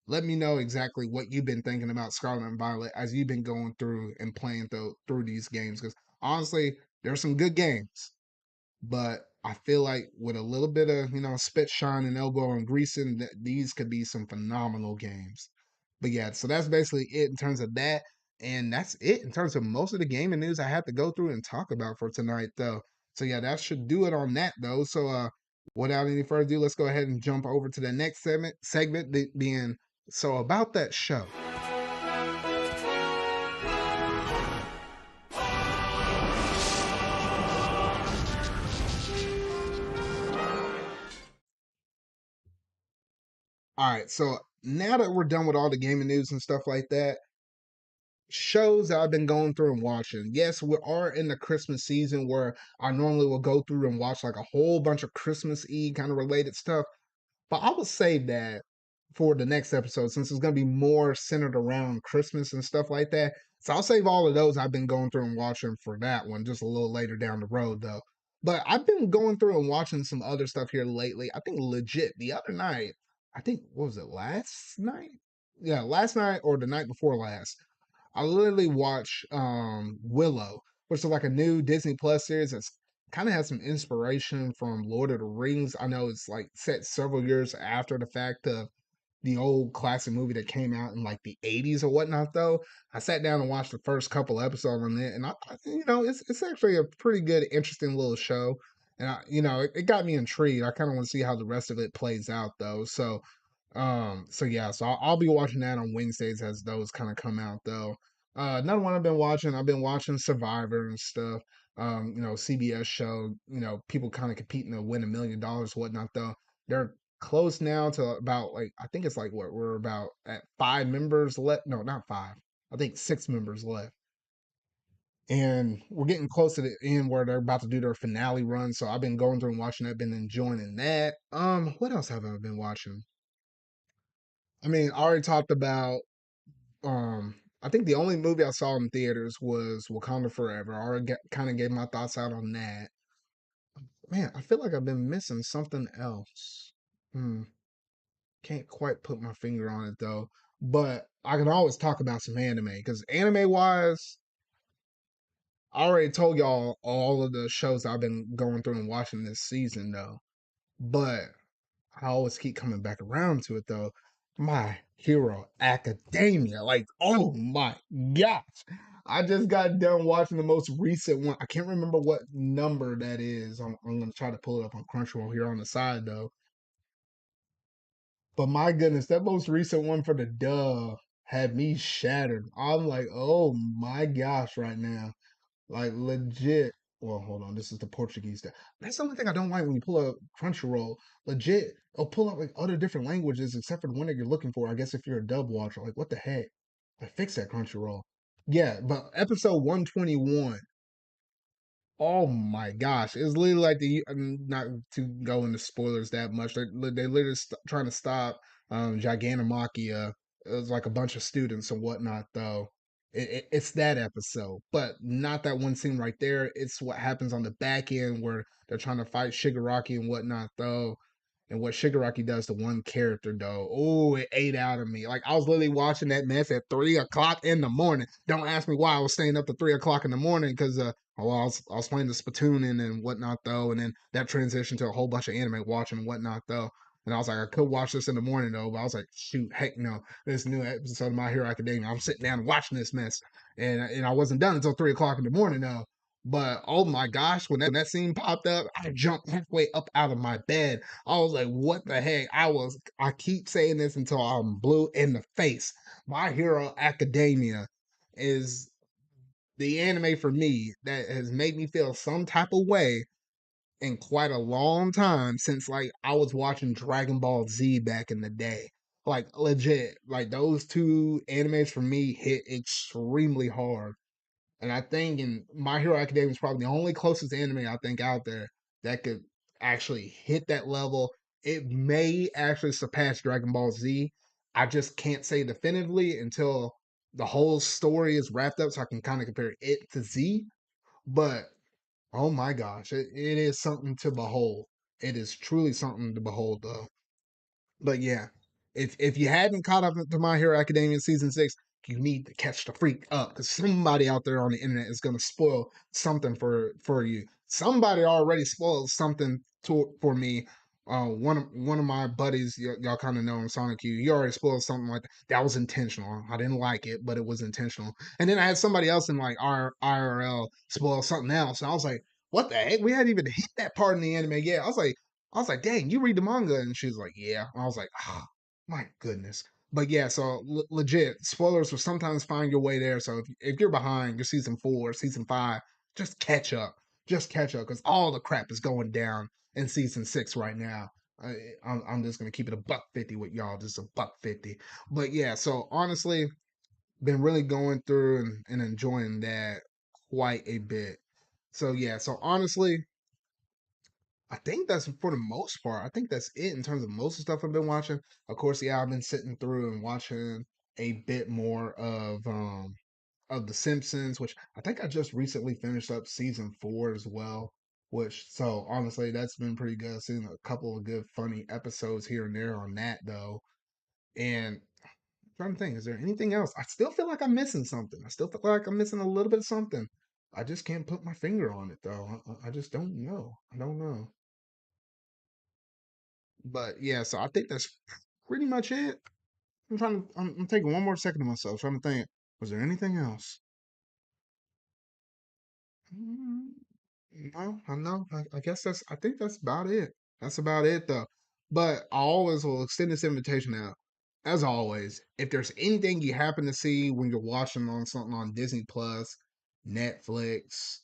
Let me know exactly what you've been thinking about Scarlet and Violet as you've been going through and playing through these games. Because honestly, there's some good games, but I feel like with a little bit of spit shine and elbow and greasing, these could be some phenomenal games. But yeah, so that's basically it in terms of that, and that's it in terms of most of the gaming news I have to go through and talk about for tonight, though. So yeah, that should do it on that, though. So without any further ado, let's go ahead and jump over to the next segment being so about that show. All right, so now that we're done with all the gaming news and stuff like that, shows that I've been going through and watching. Yes, we are in the Christmas season where I normally will go through and watch like a whole bunch of Christmas Eve kind of related stuff. But I will save that for the next episode since it's going to be more centered around Christmas and stuff like that. So I'll save all of those I've been going through and watching for that one just a little later down the road, though. But I've been going through and watching some other stuff here lately. I think legit the other night, I think, what was it, last night? Yeah, last night or the night before last. I literally watched Willow, which is like a new Disney Plus series that's kind of has some inspiration from Lord of the Rings. I know it's like set several years after the fact of the old classic movie that came out in like the 80s or whatnot, though. I sat down and watched the first couple episodes on it, and it's actually a pretty good, interesting little show. And it got me intrigued. I kind of want to see how the rest of it plays out, though. So yeah, so I'll be watching that on Wednesdays as those kind of come out, though. Another one I've been watching Survivor and stuff. CBS show. People kind of competing to win $1 million, whatnot. Though they're close now to about like I think it's like what we're about at 5 members left. No, not five. I think 6 members left. And we're getting close to the end where they're about to do their finale run. So I've been going through and watching that, been enjoying that. What else have I been watching? I mean, I already talked about I think the only movie I saw in theaters was Wakanda Forever. I already kind of gave my thoughts out on that. Man, I feel like I've been missing something else. Hmm, can't quite put my finger on it though. But I can always talk about some anime because anime wise, I already told y'all all of the shows I've been going through and watching this season though. But I always keep coming back around to it though. My Hero Academia. Like, oh my gosh. I just got done watching the most recent one. I can't remember what number that is. I'm going to try to pull it up on Crunchyroll here on the side though. But my goodness, that most recent one for the dub had me shattered. I'm like, oh my gosh, right now. Like legit. Well, hold on. This is the Portuguese stuff. That's the only thing I don't like when you pull up Crunchyroll. Legit, it'll pull up like other different languages except for the one that you're looking for. I guess if you're a dub watcher, like what the heck? Like fix that Crunchyroll. Yeah, but episode 121. Oh my gosh, it's literally like not to go into spoilers that much. They literally trying to stop Gigantomachia. It was like a bunch of students and whatnot, though. It's that episode, but not that one scene right there. It's what happens on the back end where they're trying to fight Shigaraki and whatnot, though. And what Shigaraki does to one character, though, oh, it ate out of me. Like I was literally watching that mess at 3 o'clock in the morning. Don't ask me why I was staying up to 3 o'clock in the morning because I was playing the Splatoon and whatnot though, and then that transitioned to a whole bunch of anime watching and whatnot though. And I was like, I could watch this in the morning though, but I was like, shoot, heck no, this new episode of My Hero Academia. I'm sitting down and watching this mess, and I wasn't done until 3 o'clock in the morning though. But oh my gosh, when that scene popped up, I jumped halfway up out of my bed. I was like, what the heck? I keep saying this until I'm blue in the face. My Hero Academia is the anime for me that has made me feel some type of way in quite a long time since like I was watching Dragon Ball Z back in the day. Like legit, like those two animes for me hit extremely hard. And I think in My Hero Academia is probably the only closest anime I think out there that could actually hit that level. It may actually surpass Dragon Ball Z. I just can't say definitively until the whole story is wrapped up so I can kind of compare it to Z. But oh my gosh, it is something to behold. It is truly something to behold, though. But yeah, if you hadn't caught up to My Hero Academia season 6, you need to catch the freak up because somebody out there on the internet is gonna spoil something for you. Somebody already spoiled something for me. One of my buddies, y'all kind of know him, Sonic U. He already spoiled something like that. That was intentional. I didn't like it, but it was intentional. And then I had somebody else in like our IRL spoil something else, and I was like, "What the heck? We hadn't even hit that part in the anime yet." I was like, dang, you read the manga? And she was like, yeah. And I was like, oh, my goodness. But yeah, so legit, spoilers will sometimes find your way there. So if you're behind, you're season 4, season 5, just catch up. Just catch up because all the crap is going down in season 6 right now. I'm just going to keep it a buck 50 with y'all, just a buck 50. But yeah, so honestly, been really going through and enjoying that quite a bit. So yeah, so honestly, I think that's for the most part. I think that's it in terms of most of the stuff I've been watching. Of course, yeah, I've been sitting through and watching a bit more of The Simpsons, which I think I just recently finished up season 4 as well. Which so honestly, that's been pretty good. I've seen a couple of good funny episodes here and there on that though. And I'm trying to think, is there anything else? I still feel like I'm missing something. I still feel like I'm missing a little bit of something. I just can't put my finger on it though. I just don't know. I don't know. But yeah, so I think that's pretty much it. I'm taking one more second to myself, trying to think. Was there anything else? Mm, No, I know. I guess I think that's about it. That's about it though. But I always will extend this invitation out. As always, if there's anything you happen to see when you're watching on something on Disney Plus, Netflix,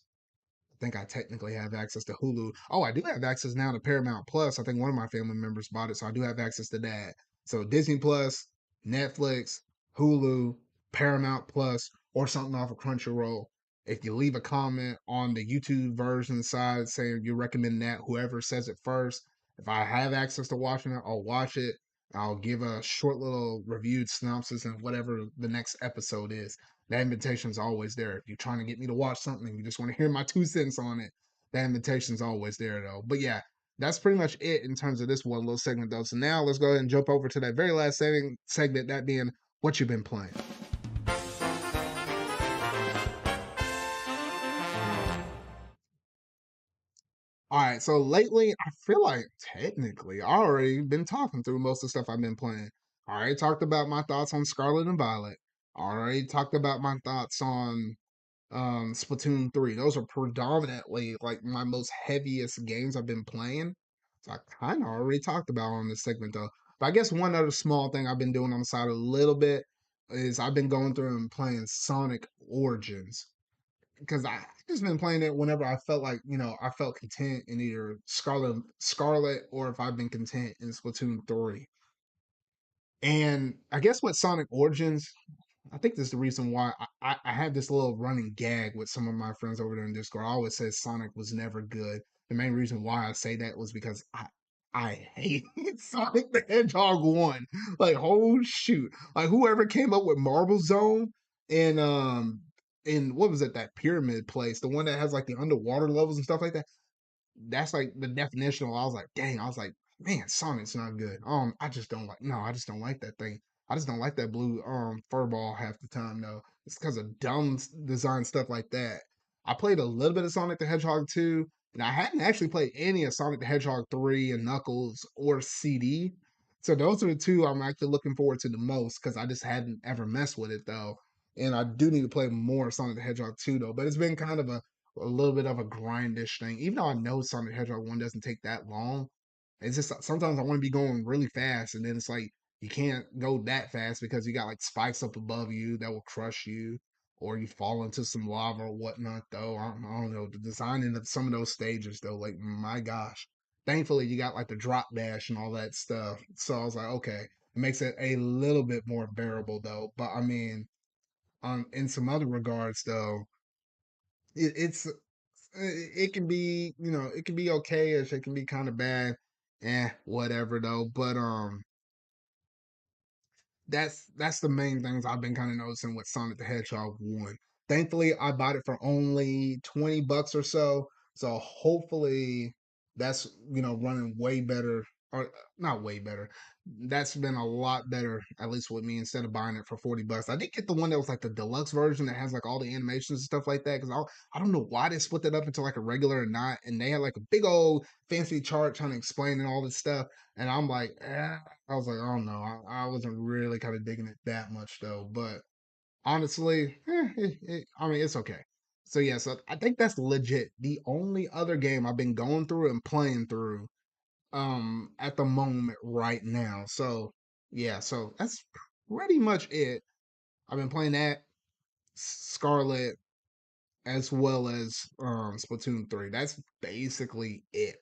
I think I technically have access to Hulu. Oh, I do have access now to Paramount Plus. I think one of my family members bought it, so I do have access to that. So Disney Plus, Netflix, Hulu, Paramount Plus, or something off of Crunchyroll. If you leave a comment on the YouTube version side saying you recommend that, whoever says it first, if I have access to watching it, I'll watch it. I'll give a short little reviewed synopsis and whatever the next episode is. That invitation's always there. If you're trying to get me to watch something, you just want to hear my 2 cents on it, that invitation's always there though. But yeah, that's pretty much it in terms of this one little segment though. So now let's go ahead and jump over to that very last segment, that being what you've been playing. All right, so lately I feel like technically I already been talking through most of the stuff I've been playing. I already talked about my thoughts on Scarlet and Violet. I already talked about my thoughts on Splatoon 3. Those are predominantly like my most heaviest games I've been playing. So I kind of already talked about on this segment though. But I guess one other small thing I've been doing on the side a little bit is I've been going through and playing Sonic Origins because I just been playing it whenever I felt like I felt content in either Scarlet or if I've been content in Splatoon 3. And I guess with Sonic Origins, I think this is the reason why I had this little running gag with some of my friends over there in Discord. I always said Sonic was never good. The main reason why I say that was because I hate Sonic the Hedgehog 1. Like, oh shoot. Like whoever came up with Marble Zone and what was it, that pyramid place, the one that has like the underwater levels and stuff like that, that's like the definition of, I was like, dang, I was like, man, Sonic's not good. I just don't like, no, I just don't like that thing. I just don't like that blue furball half the time though. It's because of dumb design stuff like that. I played a little bit of Sonic the Hedgehog 2, and I hadn't actually played any of Sonic the Hedgehog 3 and Knuckles or CD. So those are the two I'm actually looking forward to the most because I just hadn't ever messed with it though. And I do need to play more Sonic the Hedgehog 2 though, but it's been kind of a little bit of a grindish thing. Even though I know Sonic the Hedgehog 1 doesn't take that long, it's just sometimes I want to be going really fast, and then it's like you can't go that fast because you got like spikes up above you that will crush you, or you fall into some lava or whatnot, though. I don't know. The designing of some of those stages, though, like, my gosh. Thankfully, you got like the drop dash and all that stuff. So I was like, okay, it makes it a little bit more bearable, though. But I mean, in some other regards, though, it's it can be, it can be okay-ish, it can be kind of bad, whatever though. But that's the main things I've been kind of noticing with Sonic the Hedgehog 1. Thankfully, I bought it for only $20 or so. So hopefully that's, running way better, or not way better. That's been a lot better, at least with me, instead of buying it for $40. I did get the one that was like the deluxe version that has like all the animations and stuff like that. Cause I don't know why they split that up into like a regular or not. And they had like a big old fancy chart trying to explain and all this stuff. And I'm like, I was like, oh no, I wasn't really kind of digging it that much though. But honestly, I mean, it's okay. So yeah, so I think that's legit the only other game I've been going through and playing through at the moment right now. So yeah, so that's pretty much it. I've been playing that Scarlet as well as Splatoon 3. That's basically it.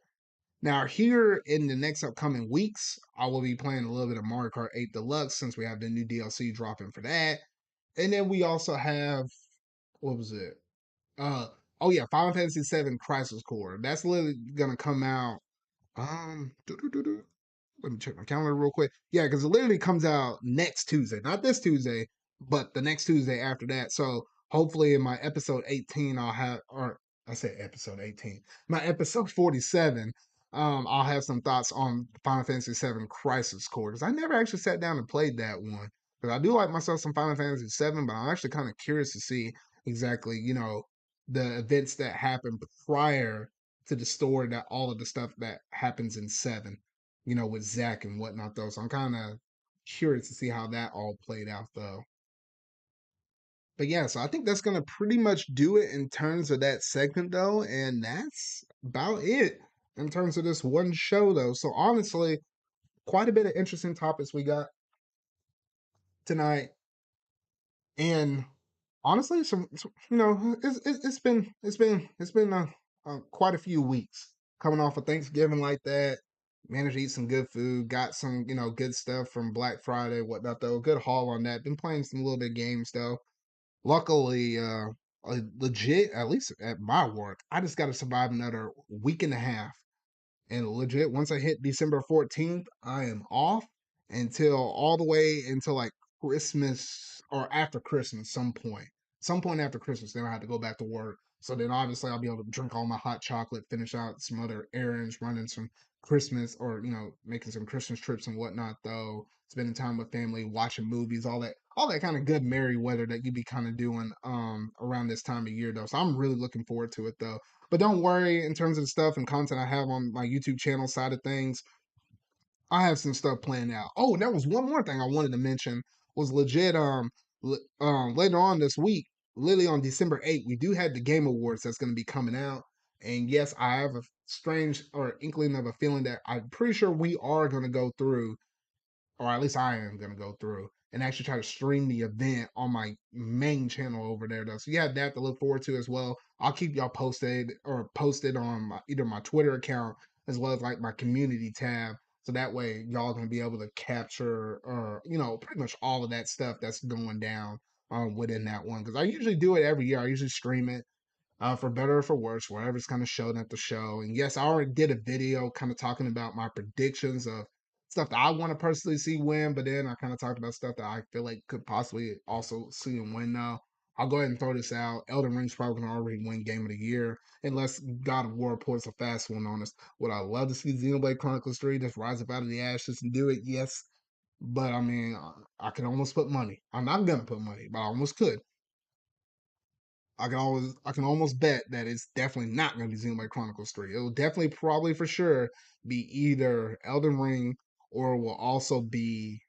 Now, here in the next upcoming weeks, I will be playing a little bit of Mario Kart 8 Deluxe since we have the new DLC dropping for that. And then we also have, what was it? Uh oh yeah, Final Fantasy 7 Crisis Core. That's literally gonna come out. Doo-doo-doo-doo. Let me check my calendar real quick. Yeah, because it literally comes out next Tuesday, not this Tuesday, but the next Tuesday after that. So hopefully, in my episode 18, I'll have, or I say episode 18, my episode 47, I'll have some thoughts on Final Fantasy 7 Crisis Core because I never actually sat down and played that one. Because I do like myself some Final Fantasy 7, but I'm actually kind of curious to see exactly, the events that happen prior to the story, that all of the stuff that happens in 7, with Zach and whatnot, though. So I'm kind of curious to see how that all played out, though. But yeah, so I think that's going to pretty much do it in terms of that segment, though. And that's about it in terms of this one show, though. So honestly, quite a bit of interesting topics we got tonight. And honestly, it's been quite a few weeks coming off of Thanksgiving like that. Managed to eat some good food, got some good stuff from Black Friday, whatnot though. Good haul on that. Been playing some little bit of games though. Luckily, legit, at least at my work, I just got to survive another week and a half. And legit, once I hit December 14th, I am off until all the way until like Christmas or after Christmas, some point. Some point after Christmas, then I have to go back to work. So then obviously I'll be able to drink all my hot chocolate, finish out some other errands, running some Christmas or making some Christmas trips and whatnot though, spending time with family, watching movies, all that kind of good merry weather that you be kind of doing around this time of year though. So I'm really looking forward to it though. But don't worry, in terms of the stuff and content I have on my YouTube channel side of things, I have some stuff planned out. Oh, and there was one more thing I wanted to mention was legit. Later on this week, literally on December 8th, we do have the Game Awards that's going to be coming out. And yes, I have a strange or inkling of a feeling that I'm pretty sure we are going to go through, or at least I am going to go through and actually try to stream the event on my main channel over there though. So you have that to look forward to as well. I'll keep y'all posted on either my Twitter account as well as like my community tab. So that way y'all gonna be able to capture or pretty much all of that stuff that's going down within that one. Because I usually do it every year. I usually stream it for better or for worse, wherever's kind of showed at the show. And yes, I already did a video kind of talking about my predictions of stuff that I want to personally see win, but then I kind of talked about stuff that I feel like could possibly also see and win now. I'll go ahead and throw this out. Elden Ring's probably going to already win Game of the Year, unless God of War pours a fast one on us. Would I love to see Xenoblade Chronicles 3 just rise up out of the ashes and do it? Yes. But I mean, I can almost put money. I'm not going to put money, but I almost could. I can almost bet that it's definitely not going to be Xenoblade Chronicles 3. It will definitely probably for sure be either Elden Ring or will also be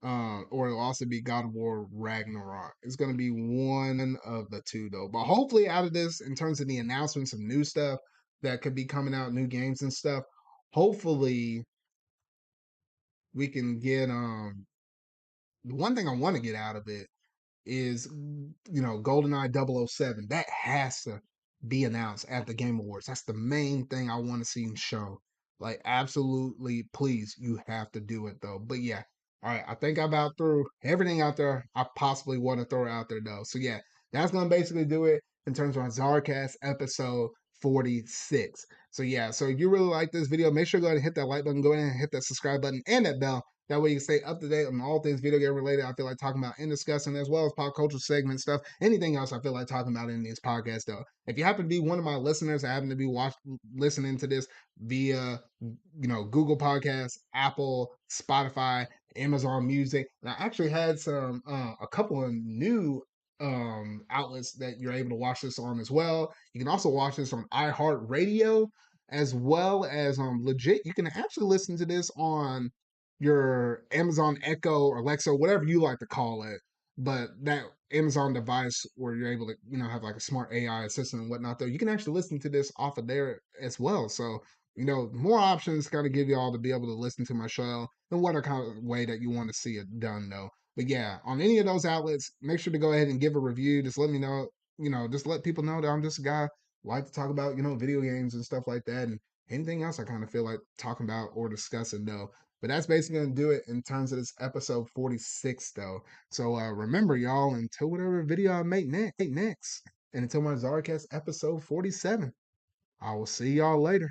God of War Ragnarok. It's going to be one of the two though. But hopefully out of this in terms of the announcements of new stuff that could be coming out, new games and stuff, hopefully we can get the one thing I want to get out of it is GoldenEye 007. That has to be announced at the Game Awards. That's the main thing I want to see and show. Like, absolutely, please, you have to do it though. But yeah, all right, I think I about threw everything out there I possibly want to throw out there though. So yeah, that's gonna basically do it in terms of our ZardCast episode 46. So yeah, so if you really like this video, make sure to go ahead and hit that like button, go ahead and hit that subscribe button and that bell. That way you can stay up to date on all things video game related. I feel like talking about and discussing, as well as pop culture segment stuff. Anything else I feel like talking about in these podcasts, though. If you happen to be one of my listeners, I happen to be listening to this via Google Podcasts, Apple, Spotify, Amazon Music. And I actually had a couple of new outlets that you're able to watch this on as well. You can also watch this on iHeartRadio, as well as legit. You can actually listen to this on your Amazon Echo or Alexa, whatever you like to call it, but that Amazon device where you're able to, have like a smart AI assistant and whatnot, though, you can actually listen to this off of there as well. So, more options kind of give you all to be able to listen to my show in whatever kind of way that you want to see it done, though. But yeah, on any of those outlets, make sure to go ahead and give a review. Just let me know, just let people know that I'm just a guy who like to talk about, video games and stuff like that. And anything else I kind of feel like talking about or discussing, though. But that's basically going to do it in terms of this episode 46, though. So remember, y'all, until whatever video I make next, and until my ZardCast episode 47, I will see y'all later.